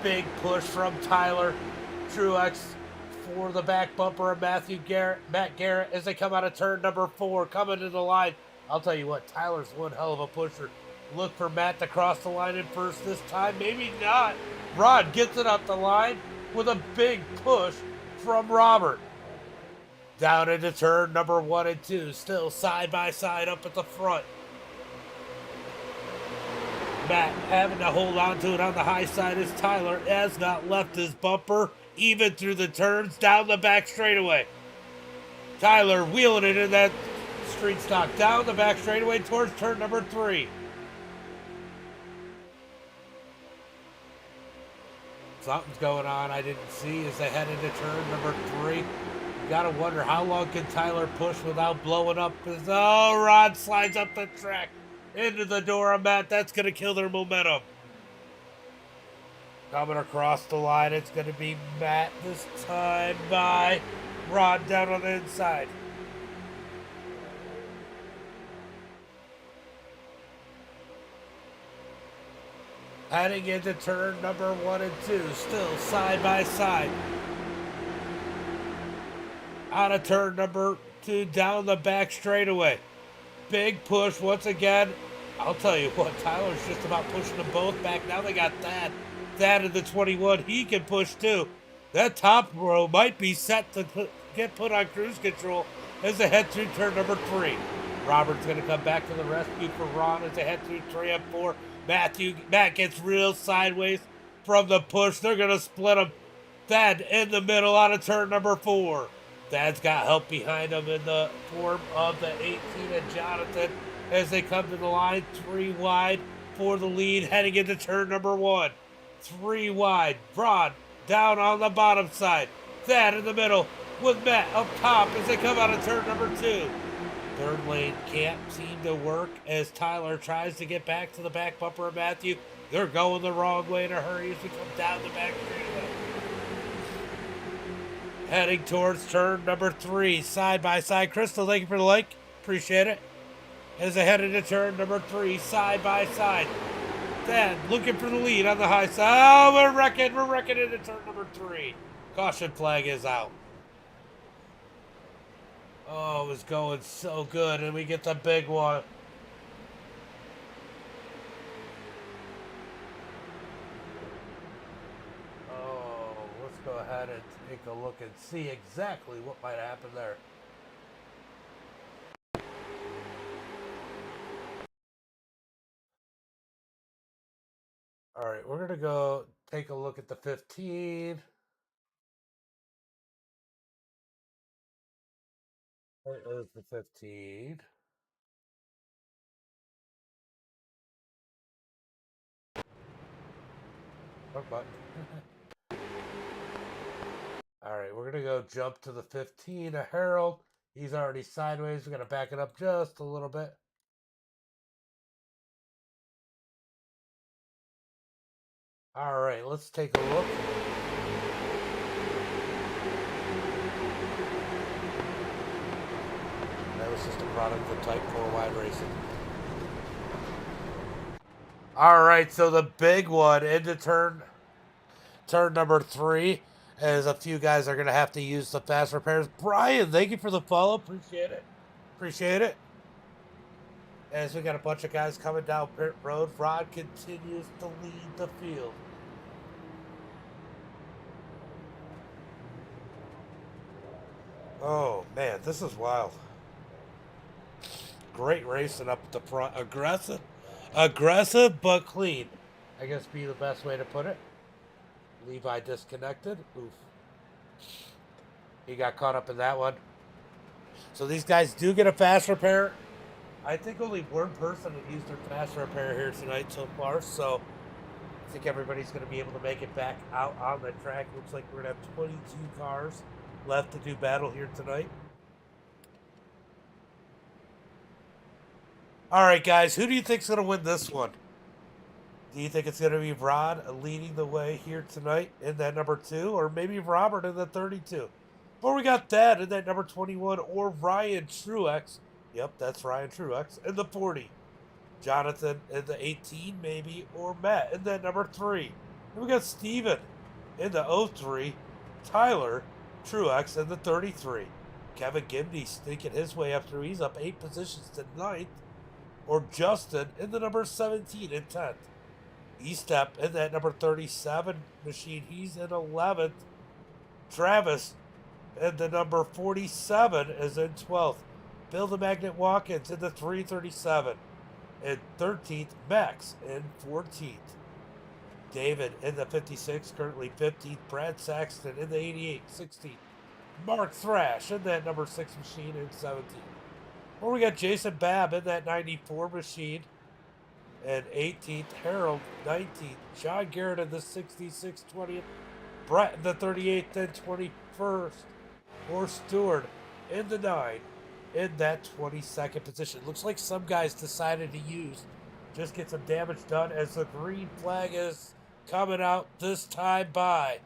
Big push from Tyler Truex for the back bumper of Matt Garrett as they come out of turn number 4, coming to the line. I'll tell you what, Tyler's one hell of a pusher. Look for Matt to cross the line in first this time. Maybe not. Rod gets it up the line with a big push from Robert. Down into turn number 1 and 2. Still side by side up at the front. Matt having to hold on to it on the high side as Tyler has not left his bumper even through the turns down the back straightaway. Tyler wheeling it in that street stock down the back straightaway towards turn number 3. Something's going on I didn't see as they head into turn number 3. You gotta wonder how long can Tyler push without blowing up. Oh, Rod slides up the track into the door of Matt. That's gonna kill their momentum. Coming across the line, it's gonna be Matt this time by Rod down on the inside. Heading into turn number 1 and 2, still side by side. Out of turn number 2, down the back straightaway. Big push once again. I'll tell you what, Tyler's just about pushing them both back. Now they got that in the 21. He can push too. That top row might be set to get put on cruise control as they head through turn number 3. Robert's going to come back to the rescue for Ron as they head through 3 and 4. Matt gets real sideways from the push. They're going to split him. Thad in the middle out of turn number 4. Thad's got help behind him in the form of the 18 and Jonathan as they come to the line. 3 wide for the lead heading into turn number 1. 3 wide. Rod down on the bottom side. Thad in the middle with Matt up top as they come out of turn number 2. Third lane can't seem to work as Tyler tries to get back to the back bumper of Matthew. They're going the wrong way in a hurry as we come down the back straightaway. Heading towards turn number 3, side by side. Crystal, thank you for the like. Appreciate it. As they head into turn number 3, side by side. Then looking for the lead on the high side. Oh, we're wrecking into turn number 3. Caution flag is out. Oh, it was going so good, and we get the big one. Oh, let's go ahead and take a look and see exactly what might happen there. All right, we're going to go take a look at the 15. Where is the 15? Wrong button. All right, we're going to go jump to the 15, a Harold. He's already sideways. We're going to back it up just a little bit. All right, let's take a look. it's just a product of Type 4 wide racing. All right, so the big one into turn number 3, as a few guys are going to have to use the fast repairs. Brian, thank you for the follow. Appreciate it. Appreciate it. As we got a bunch of guys coming down pit road, Rod continues to lead the field. Oh, man, this is wild. Great racing up at the front. Aggressive, but clean. I guess be the best way to put it. Levi disconnected. Oof. He got caught up in that one. So these guys do get a fast repair. I think only one person has used their fast repair here tonight so far. So I think everybody's going to be able to make it back out on the track. Looks like we're going to have 22 cars left to do battle here tonight. All right, guys, who do you think's going to win this one? Do you think it's going to be Rod leading the way here tonight in that number 2, or maybe Robert in the 32? Or we got that in that number 21, or Ryan Truex. Yep, that's Ryan Truex in the 40. Jonathan in the 18, maybe, or Matt in that number 3. And we got Steven in the 03, Tyler Truex in the 33. Kevin Gimney sneaking his way up through. He's up 8 positions to 9th. Or Justin in the number 17 and 10th. E-Step in that number 37 machine. He's in 11th. Travis in the number 47 is in 12th. Bill the Magnet Watkins in the 337. And 13th, Max in 14th. David in the 56, currently 15th. Brad Saxton in the 88, 16th. Mark Thrash in that number 6 machine in 17th. Or we got Jason Babb in that 94 machine and 18th. Harold, 19th. John Garrett in the 66, 20th. Brett in the 38th and 21st. Or Stewart in the 9 in that 22nd position. Looks like some guys decided to just get some damage done as the green flag is coming out this time by.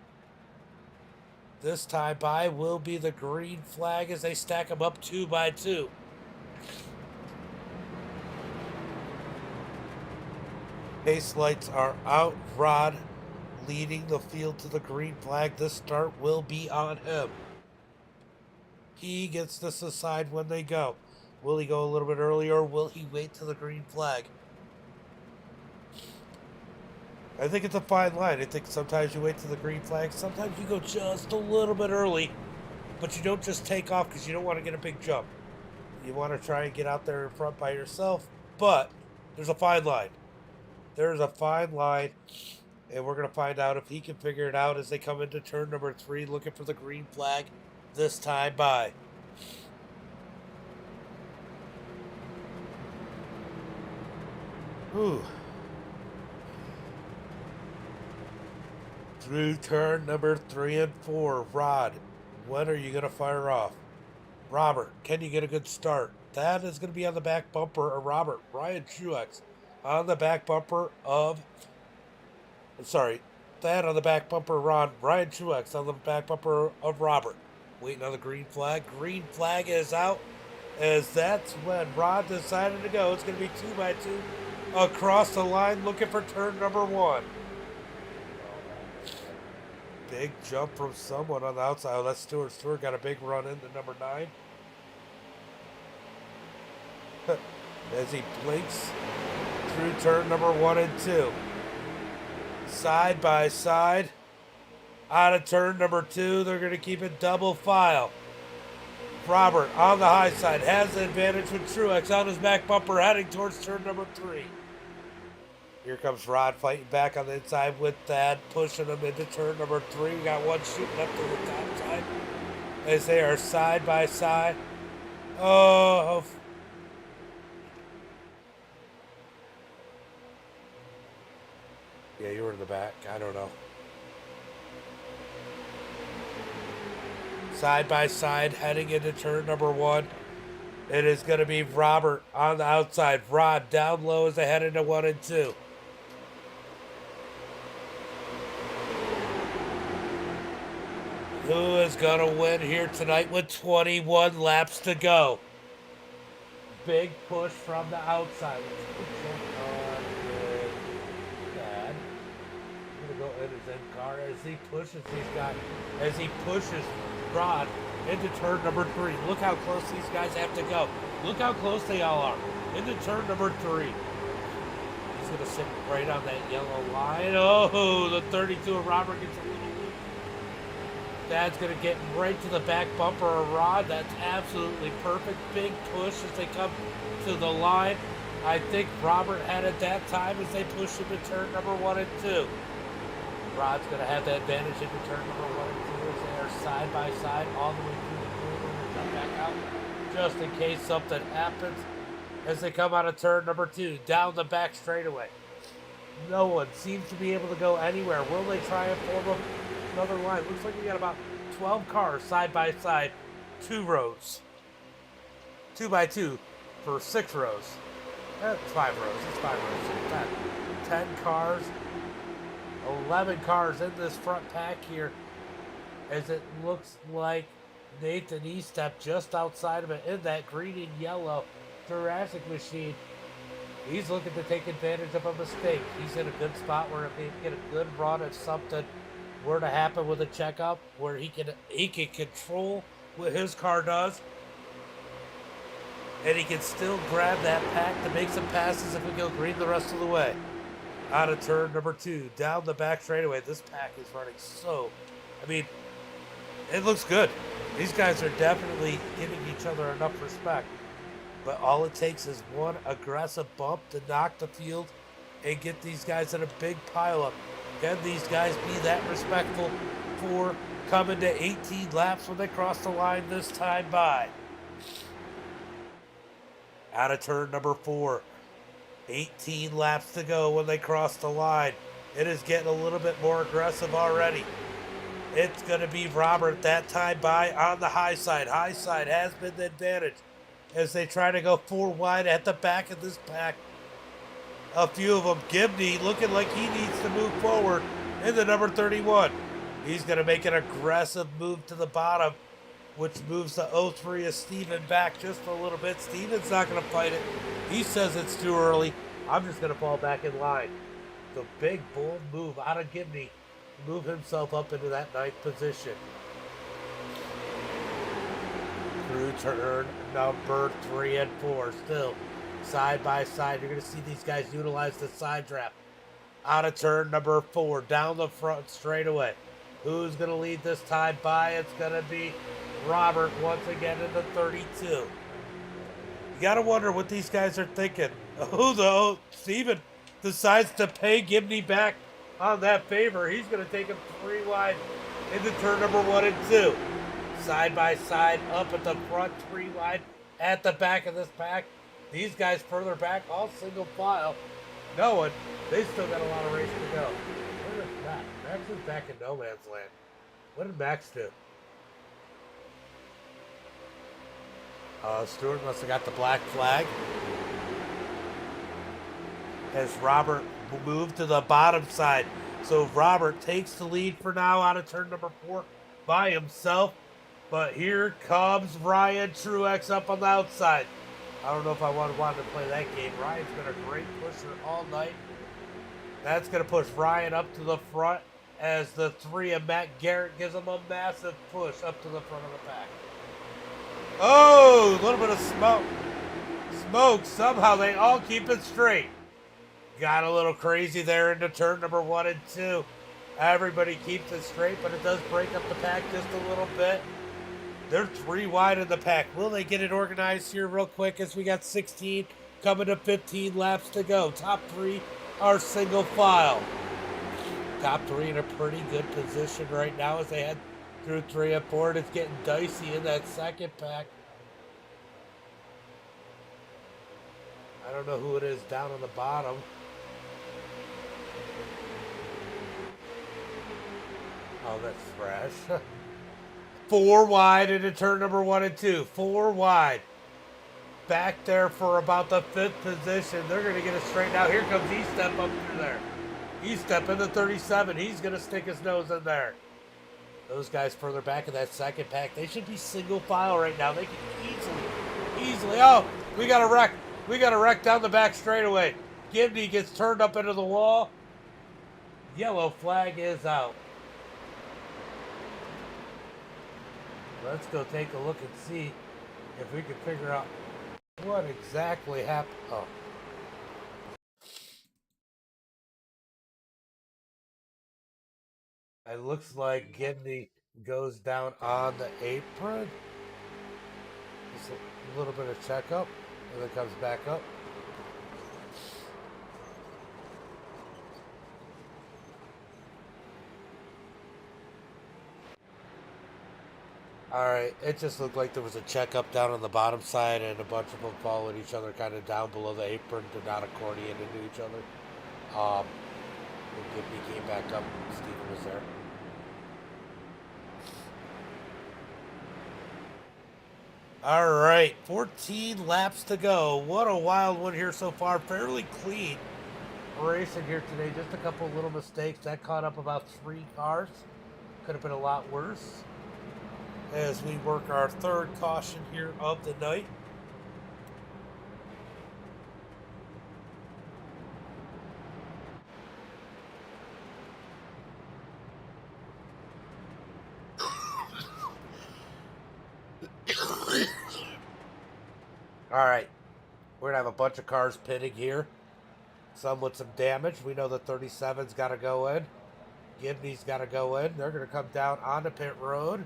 This time by will be the green flag as they stack them up 2 by 2. Pace lights are out. Rod leading the field to the green flag. This start will be on him. He gets to decide when they go. Will he go a little bit earlier, or will he wait till the green flag? I think it's a fine line. I think sometimes you wait till the green flag. Sometimes you go just a little bit early, but you don't just take off because you don't want to get a big jump. You want to try and get out there in front by yourself, but there's a fine line. There's a fine line, and we're going to find out if he can figure it out as they come into turn number 3, looking for the green flag this time by. Ooh. Through turn number 3 and 4, Rod, when are you going to fire off? Robert, can you get a good start? That is going to be on the back bumper of Robert. Ryan Truex on the back bumper of... that on the back bumper of Ryan Truex on the back bumper of Robert. Waiting on the green flag. Green flag is out, as that's when Rod decided to go. It's going to be 2 by 2 across the line, looking for turn number 1. Big jump from someone on the outside. Oh, that's Stewart. Stewart got a big run into number 9. As he blinks through turn number 1 and 2. Side by side. Out of turn number 2, they're going to keep it double file. Robert on the high side has the advantage with Truex on his back bumper heading towards turn number 3. Here comes Rod fighting back on the inside with Thad, pushing him into turn number 3. We got one shooting up to the top side as they are side by side. Oh. Yeah, you were in the back. I don't know. Side by side, heading into turn number 1. It is going to be Robert on the outside. Rod down low as they head into 1 and 2. Who is going to win here tonight with 21 laps to go? big push from the outside. Let's jump on with that. I'm gonna go in his end car as he pushes these guys, as he pushes Rod into turn number 3. Look how close these guys have to go. Look how close they all are. Into turn number 3. He's gonna sit right on that yellow line. Oh, the 32 of Robert gets a little loose. That's gonna get right to the back bumper of Rod. That's absolutely perfect. Big push as they come to the line. I think Robert had it that time as they push him to turn number 1 and 2. Rod's going to have the advantage into turn number 1 and 2 as they are side by side all the way through the corner and jump back out just in case something happens as they come out of turn number 2 down the back straightaway. No one seems to be able to go anywhere. Will they try and form another line? Looks like we got about 12 cars side by side, 2 rows. 2 by 2 for 6 rows. That's 5 rows. It's 5 rows. 10 cars. 11 cars in this front pack here as it looks like Nathan Estep just outside of it in that green and yellow Jurassic machine. He's looking to take advantage of a mistake. He's in a good spot where he can get a good run if something were to happen with a checkup where he can control what his car does and he can still grab that pack to make some passes if we go green the rest of the way. Out of turn number 2, down the back straightaway. This pack is running so, it looks good. These guys are definitely giving each other enough respect. But all it takes is one aggressive bump to knock the field and get these guys in a big pileup. Can these guys be that respectful for coming to 18 laps when they cross the line this time by? Out of turn number 4. 18 laps to go when they cross the line. It is getting a little bit more aggressive already. It's going to be Robert that time by on the high side. High side has been the advantage as they try to go 4 wide at the back of this pack. A few of them. Gibney looking like he needs to move forward in the number 31. He's going to make an aggressive move to the bottom, which moves the 03 of Steven back just a little bit. Steven's not going to fight it. He says it's too early. I'm just going to fall back in line. The big, bold move out of Gibney to move himself up into that 9th position. Through turn number 3 and 4. Still side by side. You're going to see these guys utilize the side draft. Out of turn number 4. Down the front straightaway. Who's going to lead this time by? It's going to be Robert once again in the 32. You gotta wonder what these guys are thinking. Oh, though, Steven decides to pay Gibney back on that favor. He's gonna take him 3 wide into turn number 1 and 2. Side by side, up at the front, 3 wide at the back of this pack. These guys further back, all single file. No one. They still got a lot of race to go. Where is Max? Max is back in no man's land. What did Max do? Stewart must have got the black flag. As Robert moved to the bottom side. So Robert takes the lead for now out of turn number 4 by himself. But here comes Ryan Truex up on the outside. I don't know if I wanted to play that game. Ryan's been a great pusher all night. That's going to push Ryan up to the front as the 3 of Matt Garrett gives him a massive push up to the front of the pack. Oh, a little bit of smoke. Smoke. Somehow they all keep it straight. Got a little crazy there into turn number 1 and 2. Everybody keeps it straight, but it does break up the pack just a little bit. They're 3 wide in the pack. Will they get it organized here real quick as we got 16 coming to 15 laps to go? Top 3 are single file. Top 3 in a pretty good position right now as they head through 3 and 4. It's getting dicey in that second pack. I don't know who it is down on the bottom. Oh, that's fresh. 4 wide into turn number 1 and 2. 4 wide. Back there for about the 5th position. They're going to get it straightened out. Here comes E-Step up through there. E-Step into 37. He's going to stick his nose in there. Those guys further back in that second pack, they should be single file right now. They can easily, oh, We got a wreck. We got a wreck down the back straightaway. Gibney gets turned up into the wall. Yellow flag is out. Let's go take a look and see if we can figure out what exactly happened. Oh. It looks like Gibney goes down on the apron. Just a little bit of checkup, and then comes back up. All right, it just looked like there was a checkup down on the bottom side, and a bunch of them followed each other kind of down below the apron to not accordion into each other. When Gibney came back up, Steven was there. All right, 14 laps to go. What a wild one here so far. Fairly clean racing here today. Just a couple little mistakes. That caught up about 3 cars. Could have been a lot worse. As we work our third caution here of the night. All right, we're gonna have a bunch of cars pitting here. Some with some damage. We know the 37's got to go in. Gibney's got to go in. They're gonna come down onto pit road.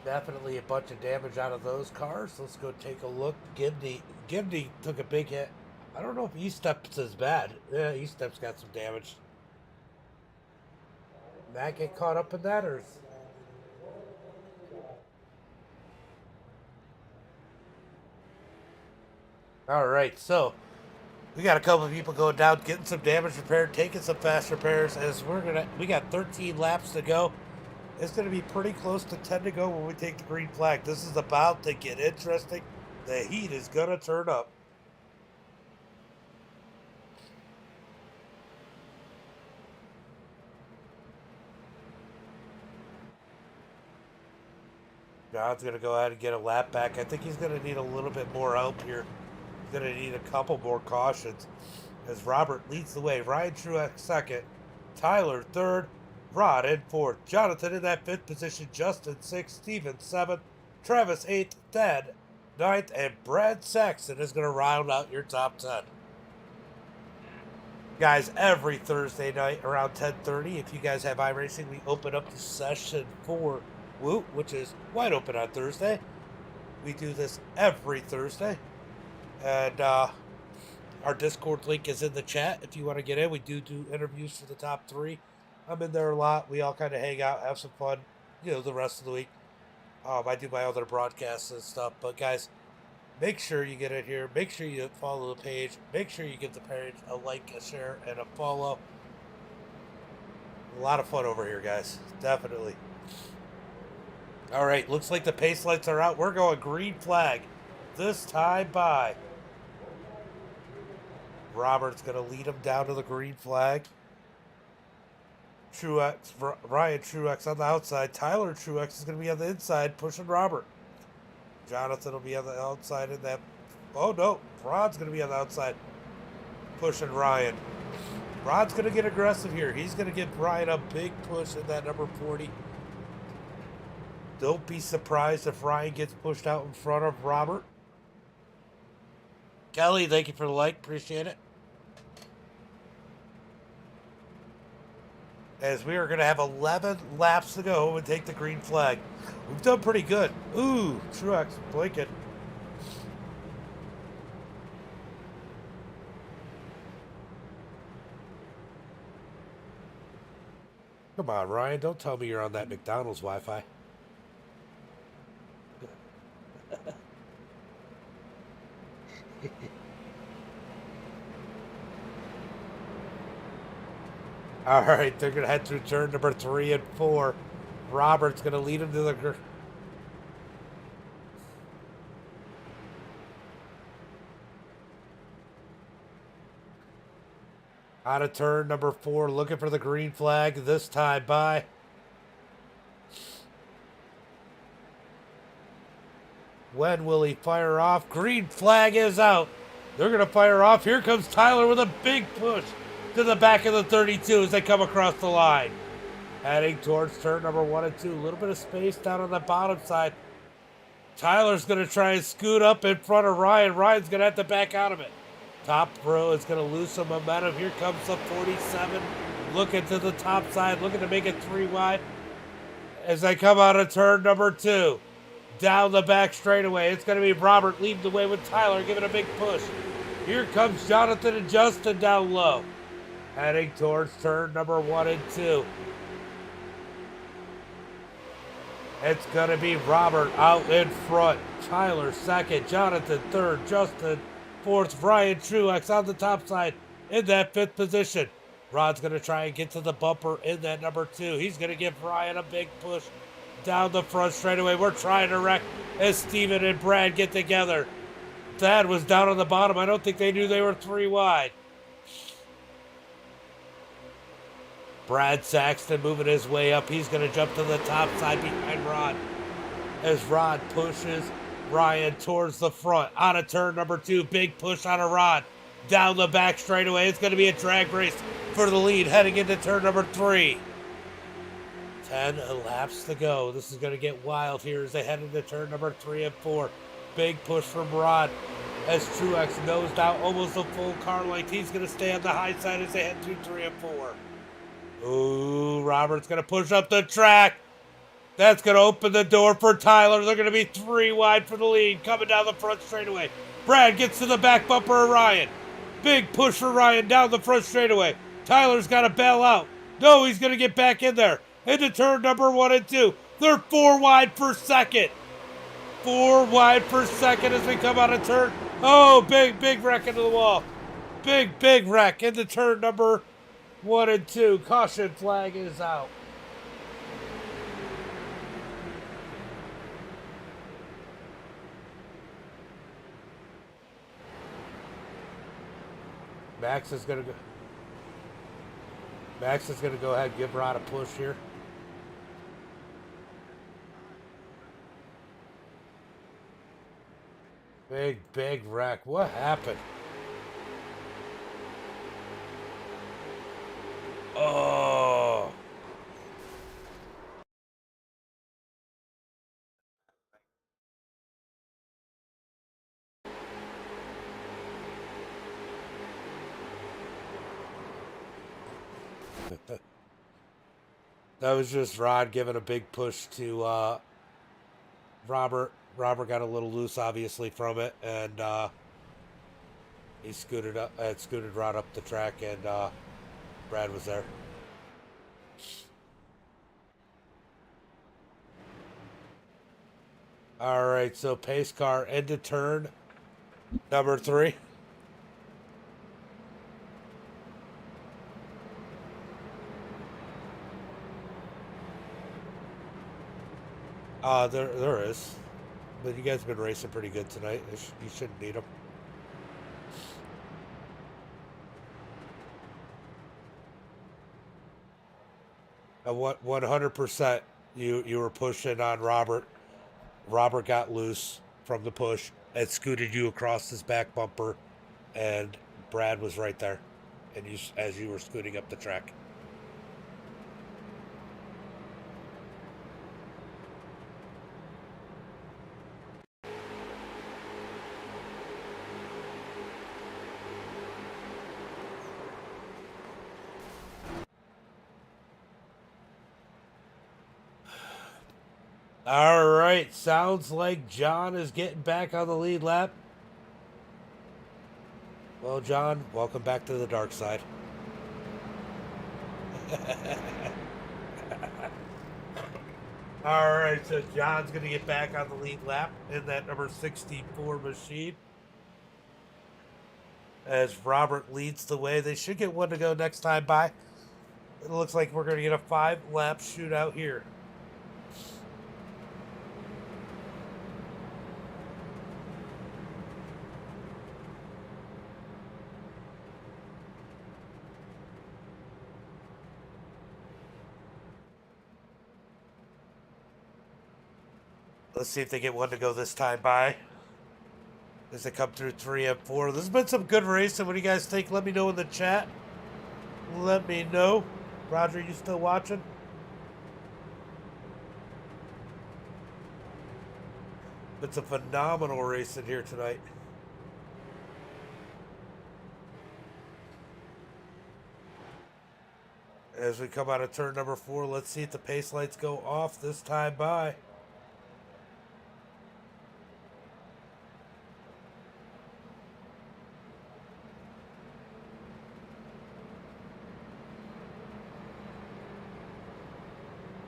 Definitely a bunch of damage out of those cars. Let's go take a look. Gibney took a big hit. I don't know if E-Steps is bad. Yeah, E-Steps got some damage. Matt get caught up in that, or? All right, so we got a couple of people going down, getting some damage repaired, taking some fast repairs. As we got 13 laps to go. It's going to be pretty close to 10 to go when we take the green flag. This is about to get interesting. The heat is going to turn up. John's going to go ahead and get a lap back. I think he's going to need a little bit more help here. He's going to need a couple more cautions. As Robert leads the way. Ryan Truex second. Tyler third. Rod in fourth. Jonathan in that fifth position. Justin sixth. Steven seventh. Travis eighth. Ted ninth. And Brad Saxon is going to round out your top 10. Guys, every Thursday night around 10:30, if you guys have iRacing, we open up the session for WooT, which is wide open on Thursday. We do this every Thursday. And our Discord link is in the chat if you want to get in. We do interviews for the top 3. I'm in there a lot. We all kind of hang out, have some fun, the rest of the week. I do my other broadcasts and stuff. But, guys, make sure you get in here. Make sure you follow the page. Make sure you give the page a like, a share, and a follow. A lot of fun over here, guys. Definitely. All right, looks like the pace lights are out. We're going green flag. This time by. Robert's going to lead him down to the green flag. Ryan Truex on the outside. Tyler Truex is going to be on the inside, pushing Robert. Jonathan will be on the outside in that. Oh, no. Rod's going to be on the outside, pushing Ryan. Rod's going to get aggressive here. He's going to give Ryan a big push in that number 40. Don't be surprised if Ryan gets pushed out in front of Robert. Kelly, thank you for the like. Appreciate it. As we are going to have 11 laps to go and take the green flag. We've done pretty good. Ooh, Truex blinking. Come on, Ryan. Don't tell me you're on that McDonald's Wi-Fi. All right, they're going to head through turn number 3 and 4. Robert's going to lead him to the... Out of turn number 4, looking for the green flag this time by. When will he fire off? Green flag is out. They're going to fire off. Here comes Tyler with a big push to the back of the 32 as they come across the line. Heading towards turn number 1 and 2. A little bit of space down on the bottom side. Tyler's going to try and scoot up in front of Ryan. Ryan's going to have to back out of it. Top row is going to lose some momentum. Here comes the 47. Looking to the top side. Looking to make it 3 wide. As they come out of turn number 2. Down the back straightaway. It's going to be Robert leading the way with Tyler giving a big push. Here comes Jonathan and Justin down low. Heading towards turn number 1 and 2. It's going to be Robert out in front. Tyler second. Jonathan third. Justin fourth. Ryan Truex on the top side in that 5th position. Rod's going to try and get to the bumper in that number 2. He's going to give Ryan a big push down the front straightaway. We're trying to wreck as Steven and Brad get together. Thad was down on the bottom. I don't think they knew they were 3 wide. Brad Saxton moving his way up. He's going to jump to the top side behind Rod. As Rod pushes Ryan towards the front. Out of turn number 2. Big push on a Rod. Down the back straightaway. It's going to be a drag race for the lead heading into turn number 3. 10 laps to go. This is going to get wild here as they head into turn number 3 and 4. Big push from Rod as Truex nosed out almost a full car length. He's going to stay on the high side as they head through 3 and 4. Ooh, Robert's going to push up the track. That's going to open the door for Tyler. They're going to be 3 wide for the lead coming down the front straightaway. Brad gets to the back bumper of Ryan. Big push for Ryan down the front straightaway. Tyler's got to bail out. No, he's going to get back in there. Into turn number 1 and 2. They're 4 wide for second. 4 wide for second as we come out of turn. Oh, big wreck into the wall. Big wreck into turn number 1 and 2. Caution flag is out. Max is going to go ahead and give Rod a push here. Big wreck. What happened? Oh. That was just Rod giving a big push to Robert. Robert got a little loose, obviously, from it, and he scooted Rod up the track, and Brad was there. All right, so pace car into turn number 3. There is. But you guys have been racing pretty good tonight. You shouldn't need them. 100%. You were pushing on Robert. Robert got loose from the push and scooted you across his back bumper, and Brad was right there, and as you were scooting up the track. All right, sounds like John is getting back on the lead lap. Well, John, welcome back to the dark side. All right, so John's going to get back on the lead lap in that number 64 machine. As Robert leads the way. They should get one to go next time by. It looks like we're going to get a 5-lap shootout here. Let's see if they get one to go this time by. As they come through 3 and 4. This has been some good racing. What do you guys think? Let me know in the chat. Let me know. Roger, you still watching? It's a phenomenal race in here tonight. As we come out of turn number 4, let's see if the pace lights go off this time by.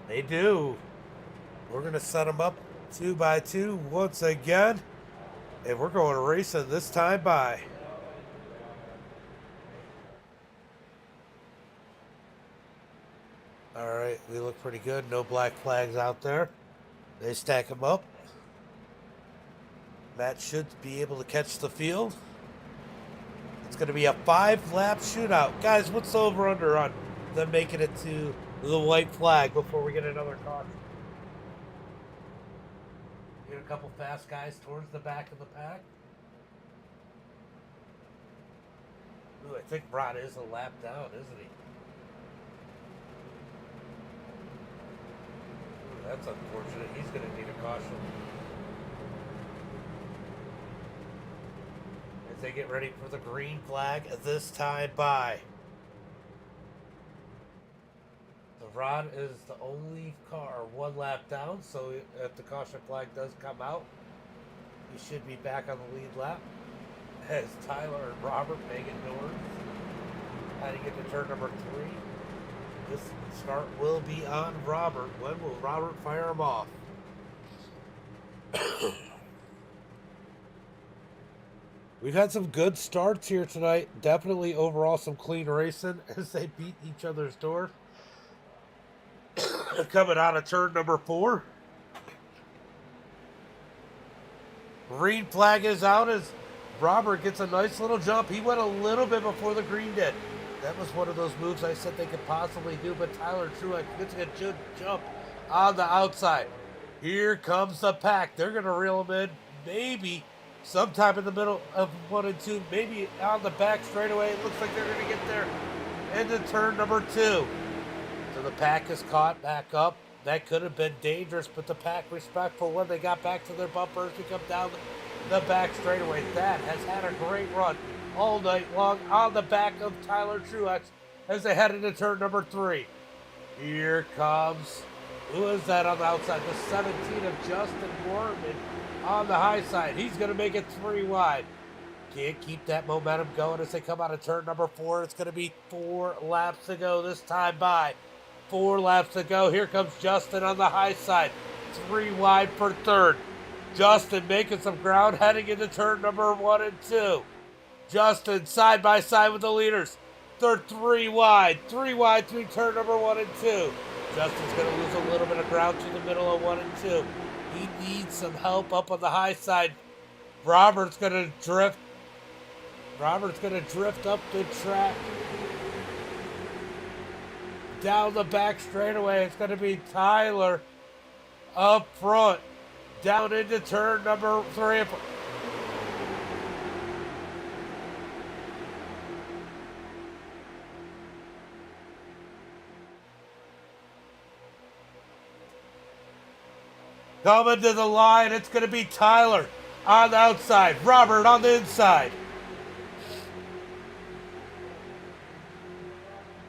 They do. We're going to set them up 2 by 2 once again. And we're going to racing this time by. All right, we look pretty good. No black flags out there. They stack them up. Matt should be able to catch the field. It's going to be a 5-lap shootout. Guys, what's the over-under on them making it to the white flag before we get another caution? Get a couple fast guys towards the back of the pack. Ooh, I think Rod is a lap down, isn't he? Ooh, that's unfortunate. He's going to need a caution. As they get ready for the green flag this time by. Rod is the only car 1 lap down, so if the caution flag does come out, he should be back on the lead lap. As Tyler and Robert make it north, heading into turn number 3. This start will be on Robert. When will Robert fire him off? We've had some good starts here tonight. Definitely overall some clean racing as they beat each other's doors. Coming out of turn number 4. Green flag is out as Robert gets a nice little jump. He went a little bit before the green did. That was one of those moves I said they could possibly do, but Tyler Truex gets a good jump on the outside. Here comes the pack. They're going to reel him in. Maybe sometime in the middle of 1 and 2. Maybe on the back straightaway. It looks like they're going to get there into turn number 2. So the pack is caught back up. That could have been dangerous, but the pack respectful when they got back to their bumpers to come down the back straightaway. That has had a great run all night long on the back of Tyler Truex as they head into turn number 3. Here comes, who is that on the outside? The 17 of Justin Warman on the high side. He's going to make it 3 wide. Can't keep that momentum going as they come out of turn number 4. It's going to be 4 laps to go this time by. 4 laps to go. Here comes Justin on the high side. 3 wide for third. Justin making some ground heading into turn number 1 and 2. Justin side by side with the leaders. They're 3 wide. 3 wide through turn number 1 and 2. Justin's going to lose a little bit of ground through the middle of 1 and 2. He needs some help up on the high side. Robert's going to drift. Robert's going to drift up the track. Down the back straightaway, it's going to be Tyler up front. Down into turn number 3. Coming to the line, it's going to be Tyler on the outside. Robert on the inside.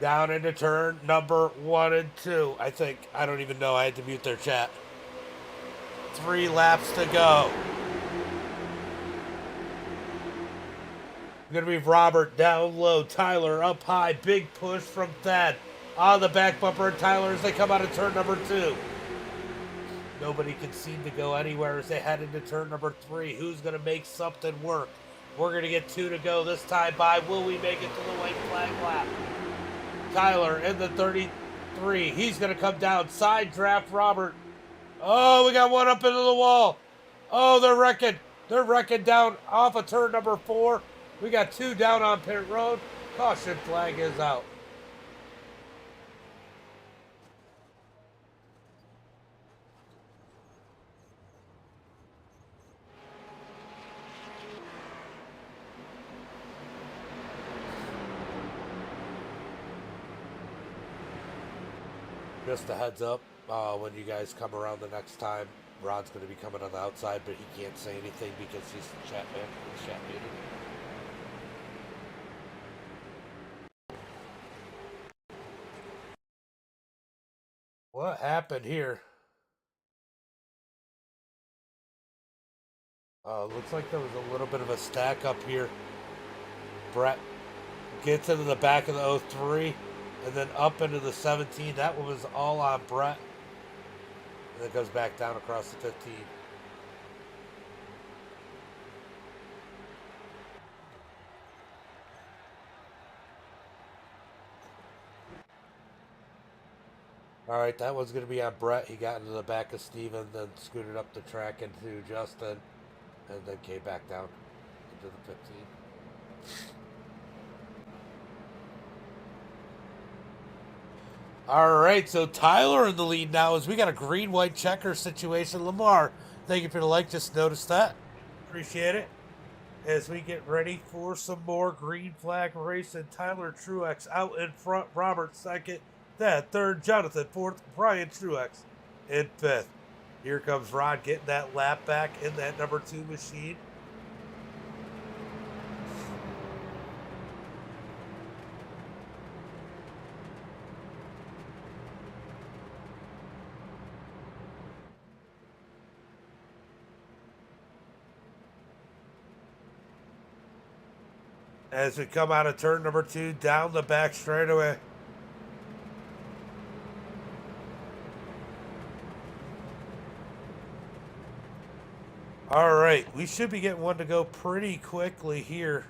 Down into turn number 1 and 2, I think. I don't even know. I had to mute their chat. 3 laps to go. Going to be Robert down low. Tyler up high. Big push from Thad. On the back bumper and Tyler as they come out of turn number 2. Nobody can seem to go anywhere as they head into turn number 3. Who's going to make something work? We're going to get 2 to go this time by. Will we make it to the white flag lap? Tyler in the 33. He's going to come down. Side draft Robert. Oh, we got one up into the wall. Oh, they're wrecking. They're wrecking down off of turn number 4. We got 2 down on pit road. Caution flag is out. Just a heads up, when you guys come around the next time, Rod's going to be coming on the outside, but he can't say anything because he's the chat man. He's chat meeting. What happened here? Looks like there was a little bit of a stack up here. Brett gets into the back of the 03 and then up into the 17. That one was all on Brett. And it goes back down across the 15. All right, that one's going to be on Brett. He got into the back of Steven, then scooted up the track into Justin, and then came back down into the 15. All right, so Tyler in the lead now as we got a green-white checker situation. Lamar, thank you for the like. Just noticed that. Appreciate it. As we get ready for some more green flag racing. Tyler Truex out in front. Robert second. That third. Jonathan fourth. Brian Truex in fifth. Here comes Rod getting that lap back in that number 2 machine. As we come out of turn number 2, down the back straightaway. All right, we should be getting one to go pretty quickly here.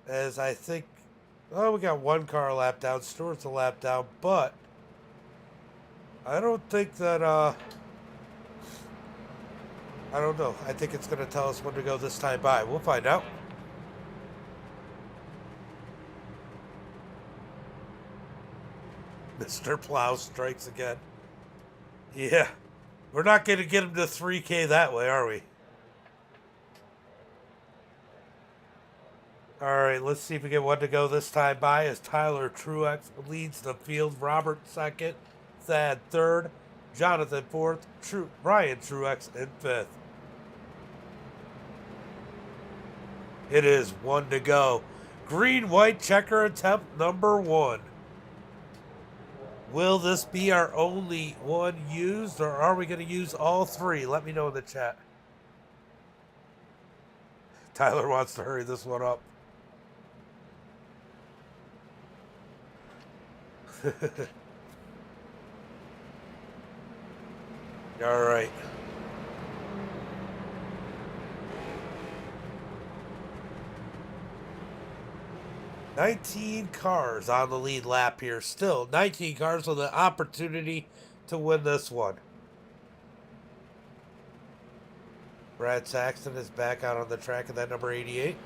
As I think, oh, we got one car a lap down. Stewart's a lap down, but I don't think that, I don't know. I think it's going to tell us when to go this time by. We'll find out. Mr. Plow strikes again. Yeah. We're not going to get him to 3K that way, are we? All right, let's see if we get one to go this time by as Tyler Truex leads the field. Robert second. Thad third. Jonathan fourth. Ryan Truex in fifth. It is one to go. Green-white checker attempt number 1. Will this be our only one used, or are we going to use all 3? Let me know in the chat. Tyler wants to hurry this one up. All right. $19 cars on the lead lap here. Still 19 cars with an opportunity to win this one. Brad Saxton is back out on the track in that number 88.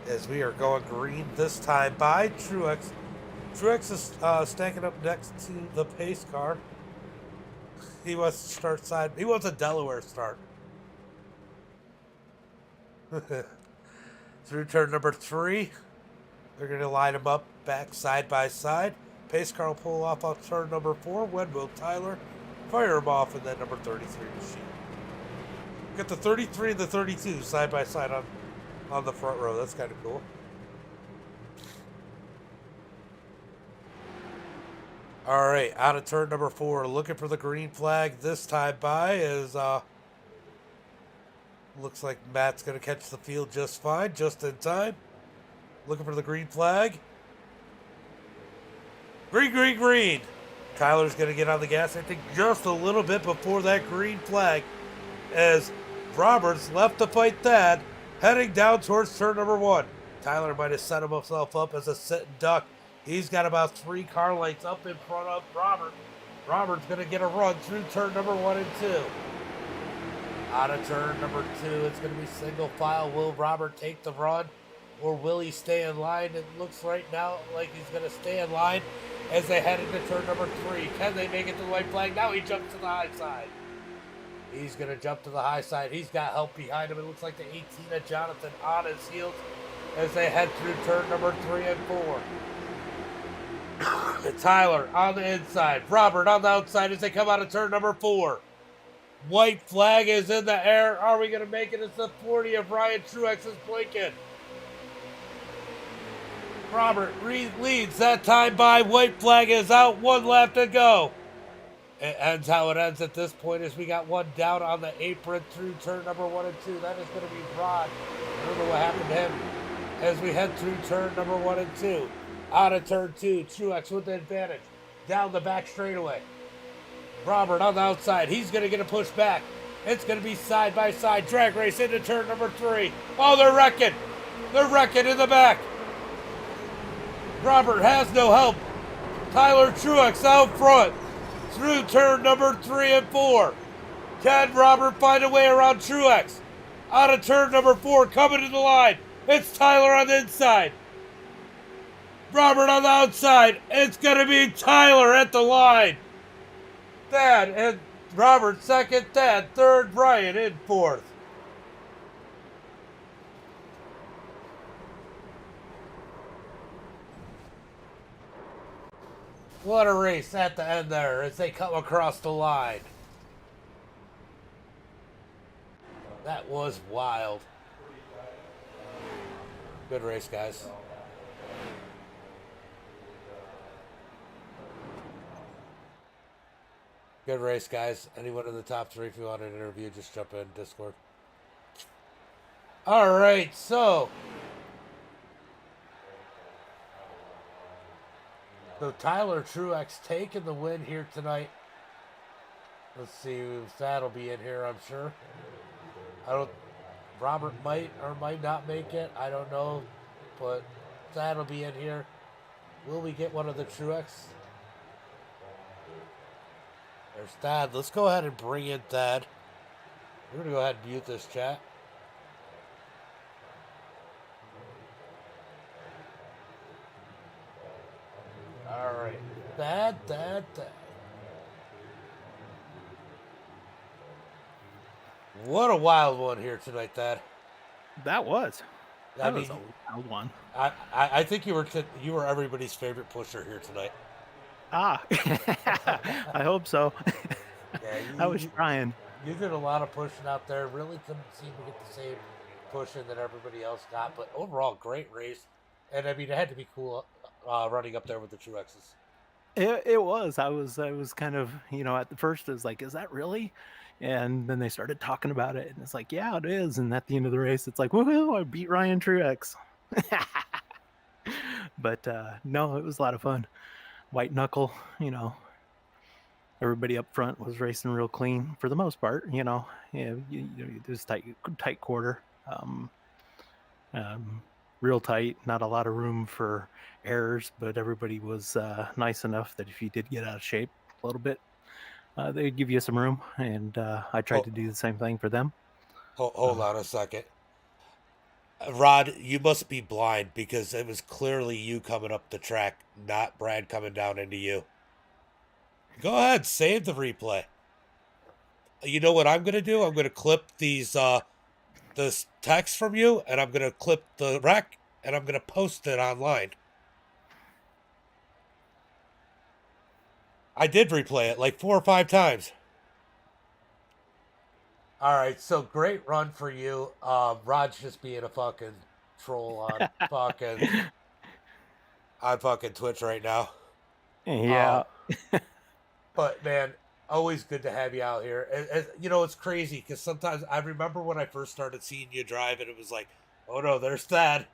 As we are going green this time by Truex. Truex is stacking up next to the pace car. He wants to start side. He wants a Delaware start. Through turn number 3, they're going to line them up back side by side. Pace car will pull off on turn number 4. When will Tyler fire him off in that number 33 machine? Got the 33 and the 32 side by side on the front row. That's kind of cool. All right, out of turn number 4, looking for the green flag this time by is looks like Matt's going to catch the field just fine, just in time. Looking for the green flag. Green, green, green. Tyler's going to get on the gas, I think, just a little bit before that green flag as Roberts left to fight that, heading down towards turn number 1. Tyler might have set himself up as a sit and duck. He's got about 3 car lengths up in front of Robert. Robert's going to get a run through turn number 1 and 2. Out of turn number 2, it's going to be single file. Will Robert take the run, or will he stay in line? It looks right now like he's going to stay in line as they head into turn number 3. Can they make it to the white flag? Now he jumps to the high side. He's going to jump to the high side. He's got help behind him. It looks like the 18 of Jonathan on his heels. as they head through turn number 3 and 4. Tyler on the inside, Robert on the outside as they come out of turn number 4. White flag is in the air. Are we going to make it? It's the 40 of Ryan Truex's blinking. Robert leads that time by. White flag is out. 1 left to go. It ends how it ends at this point as we got one down on the apron through turn number 1 and 2. That is going to be Rod. I don't know what happened to him as we head through turn number 1 and 2. Out of turn 2, Truex with the advantage. Down the back straightaway. Robert on the outside. He's going to get a push back. It's going to be side by side drag race into turn number 3. Oh, they're wrecking. They're wrecking in the back. Robert has no help. Tyler Truex out front through turn number 3 and 4. Can Robert find a way around Truex? Out of turn number 4, coming to the line. It's Tyler on the inside. Robert on the outside. It's going to be Tyler at the line. Thad and Robert second, Thad third, Brian in fourth. What a race at the end there as they come across the line. That was wild. Good race, guys. Good race, guys. Anyone in the top 3, if you want an interview, just jump in Discord. All right, so Tyler Truex taking the win here tonight. Let's see if that'll be in here, I'm sure. Robert might or might not make it. I don't know, but that'll be in here. Will we get one of the Truex? There's Thad. Let's go ahead and bring in Thad. We're going to go ahead and mute this chat. All right. Thad. What a wild one here tonight, Thad. That was. That was a wild one. I think you were everybody's favorite pusher here tonight. I hope so. Yeah, I was trying. You did a lot of pushing out there. Really couldn't seem to get the same pushing that everybody else got. But overall, great race. And I mean, it had to be cool running up there with the Truexes. It was. I was kind of, at the first I was like, is that really? And then they started talking about it, and it's like, yeah, it is. And at the end of the race, it's like, woohoo! I beat Ryan Truex. But no, it was a lot of fun. White knuckle, everybody up front was racing real clean for the most part. Yeah, it was tight quarter, real tight. Not a lot of room for errors, but everybody was nice enough that if you did get out of shape a little bit, they'd give you some room. And I tried to do the same thing for them. Hold on a second. Rod, you must be blind because it was clearly you coming up the track, not Brad coming down into you. Go ahead, save the replay. You know what I'm going to do? I'm going to clip these this text from you, and I'm going to clip the wreck, and I'm going to post it online. I did replay it like 4 or 5 times. All right, so great run for you. Rod's just being a fucking troll on fucking Twitch right now. Yeah. But man, always good to have you out here. It's crazy because sometimes I remember when I first started seeing you drive, and it was like, oh no, there's Thad.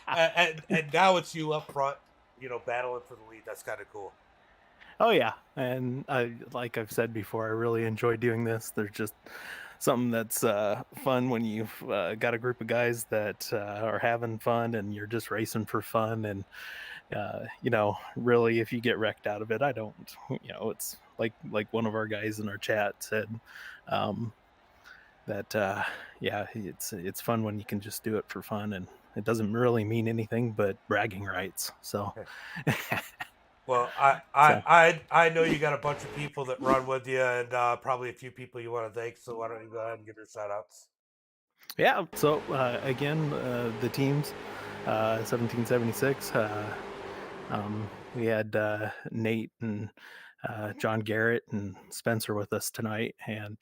and now it's you up front, battling for the lead. That's kind of cool. Oh yeah, and like I've said before, I really enjoy doing this. There's just something that's fun when you've got a group of guys that are having fun and you're just racing for fun. And really, if you get wrecked out of it, I don't. It's like one of our guys in our chat said that yeah, it's fun when you can just do it for fun, and it doesn't really mean anything but bragging rights. So. Well, I know you got a bunch of people that run with you, and probably a few people you want to thank. So why don't you go ahead and give your shout outs? Yeah. So again, the teams, 1776. We had Nate and John Garrett and Spencer with us tonight, and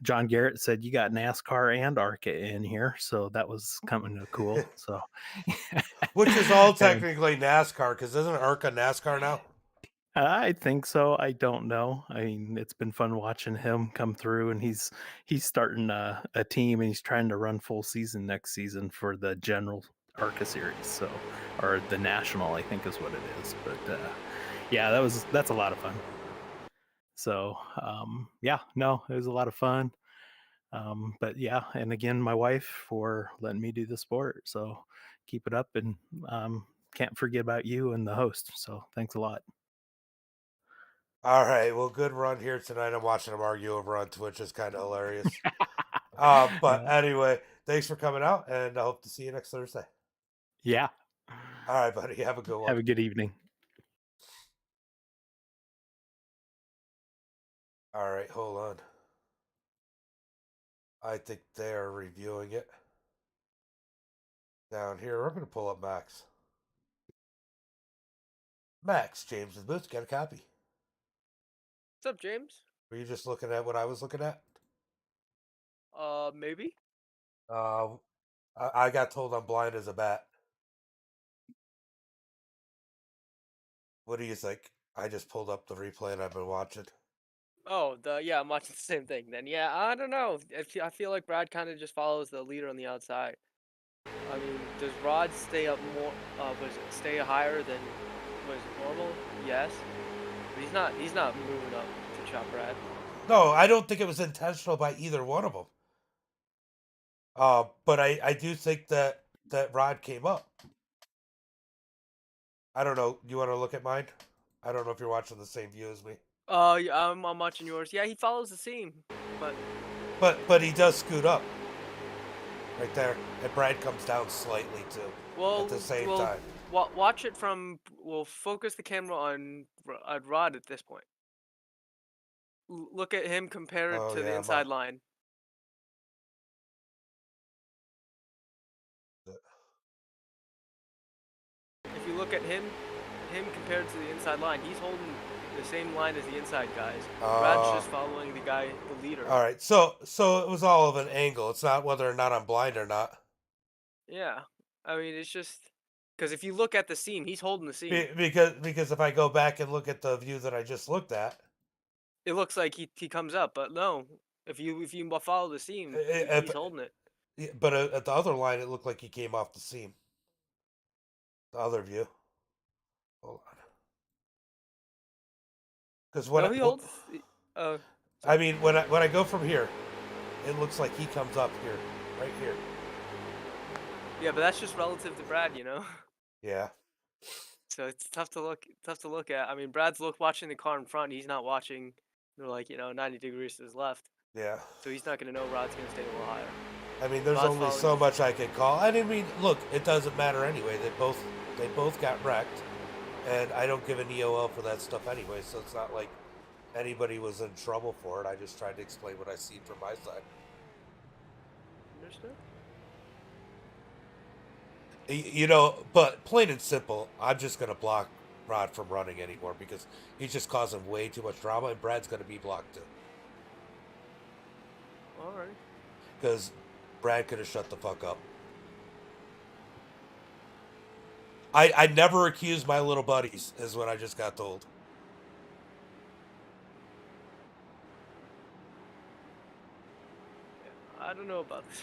John Garrett said you got NASCAR and ARCA in here, so that was kind of cool. So, Which is all and technically NASCAR, because isn't ARCA NASCAR now? I think so. I don't know. I mean, it's been fun watching him come through, and he's starting a team, and he's trying to run full season next season for the general ARCA series, so or the national, I think is what it is. But yeah, that's a lot of fun. So yeah, no, it was a lot of fun. But yeah, and again, my wife for letting me do the sport. So keep it up, and um, can't forget about you and the host. So thanks a lot. All right, well, good run here tonight. I'm watching them argue over on Twitch. It's kind of hilarious. But Yeah. anyway, thanks for coming out, and I hope to see you next Thursday. Yeah. All right, buddy. Have a good one. Have a good evening. All right, hold on. I think they are reviewing it down here. I'm going to pull up Max. Max, James with Boots, got a copy. What's up, James? Were you just looking at what I was looking at? Maybe. Uh, I got told I'm blind as a bat. What do you think? I just pulled up the replay and I've been watching. Oh, yeah, I'm watching the same thing then. Yeah, I don't know. I feel like Brad kind of just follows the leader on the outside. I mean, does Rod stay up more? Stay higher than was normal? Yes, but he's not moving up to chop Brad. No, I don't think it was intentional by either one of them. But I do think that Rod came up. I don't know. You want to look at mine? I don't know if you're watching the same view as me. Yeah, I'm watching yours. Yeah, he follows the seam, but But he does scoot up right there, and Brad comes down slightly too at the same time. watch it from. We'll focus the camera on Rod at this point. Look at him compared Oh to the yeah, inside line. If you look at him compared to the inside line, he's holding the same line as the inside guys. Brad's just following the leader. All right, so it was all of an angle. It's not whether or not I'm blind or not. Yeah, I mean it's just because if you look at the seam, he's holding the seam. Because if I go back and look at the view that I just looked at, It looks like he comes up, but no. If you follow the seam, if, he's holding it. but at the other line, it looked like he came off the seam. The other view. Hold on. Because No, he holds. I mean, when I go from here, it looks like he comes up here, right here. Yeah, but that's just relative to Brad, you know. Yeah. So it's tough to look at. I mean, Brad's watching the car in front. He's not watching. They're like 90 degrees to his left. Yeah. So he's not gonna know Rod's gonna stay a little higher. I mean, there's Rod's only following so the much I can call. I mean, look, it doesn't matter anyway. They both got wrecked, and I don't give an EOL for that stuff anyway. So it's not like anybody was in trouble for it. I just tried to explain what I see from my side. Understood. You know, but plain and simple, I'm just gonna block Rod from running anymore because he's just causing way too much drama, and Brad's gonna be blocked too. All right. Because Brad could have shut the fuck up. I never accuse my little buddies, is what I just got told. I don't know about this.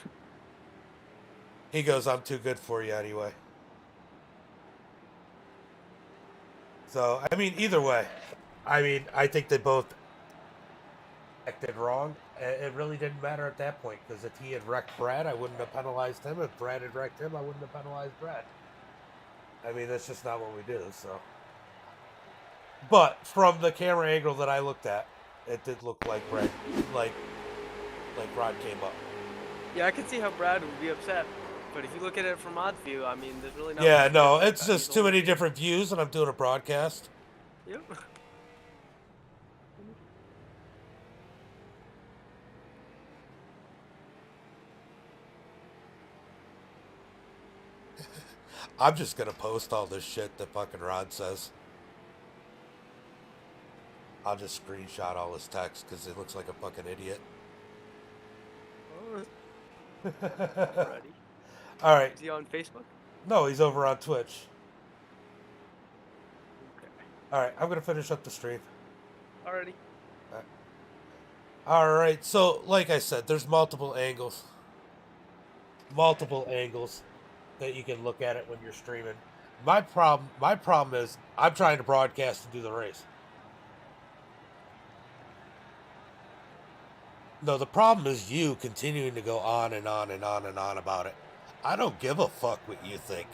He goes, I'm too good for you anyway. So, I mean, either way, I mean, I think they both acted wrong. It really didn't matter at that point because if he had wrecked Brad, I wouldn't have penalized him. If Brad had wrecked him, I wouldn't have penalized Brad. I mean, that's just not what we do, so. But from the camera angle that I looked at, it did look like Brad, like Rod came up. Yeah, I can see how Brad would be upset. But if you look at it from Rod's view, I mean, there's really not. Yeah, no, it's just too many different views, and I'm doing a broadcast. Yep. I'm just gonna post all this shit that fucking Rod says. I'll just screenshot all his text because it looks like a fucking idiot. Alrighty. All right. Is he on Facebook? No, he's over on Twitch. Okay. All right, I'm gonna finish up the stream. Alrighty. All right, so like I said, there's multiple angles that you can look at it when you're streaming. My problem is I'm trying to broadcast and do the race. No, the problem is you continuing to go on and on and on and on about it. I don't give a fuck what you think.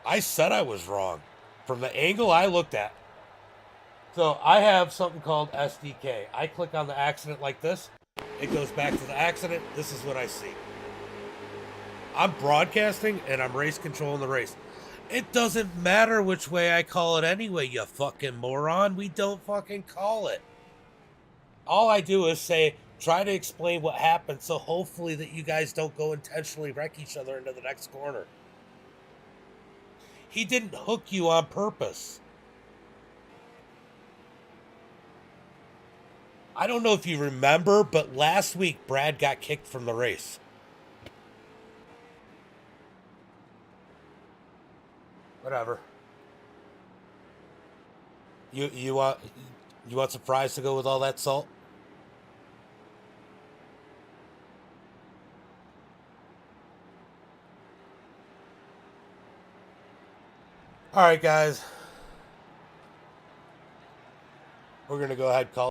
I said I was wrong from the angle I looked at. So I have something called SDK. I click on the accident like this. It goes back to the accident. This is what I see. I'm broadcasting and I'm race controlling the race. It doesn't matter which way I call it anyway, you fucking moron. We don't fucking call it. All I do is say, try to explain what happened so hopefully that you guys don't go intentionally wreck each other into the next corner. He didn't hook you on purpose. I don't know if you remember, but last week Brad got kicked from the race. Whatever. You want some fries to go with all that salt? All right, guys. We're going to go ahead and call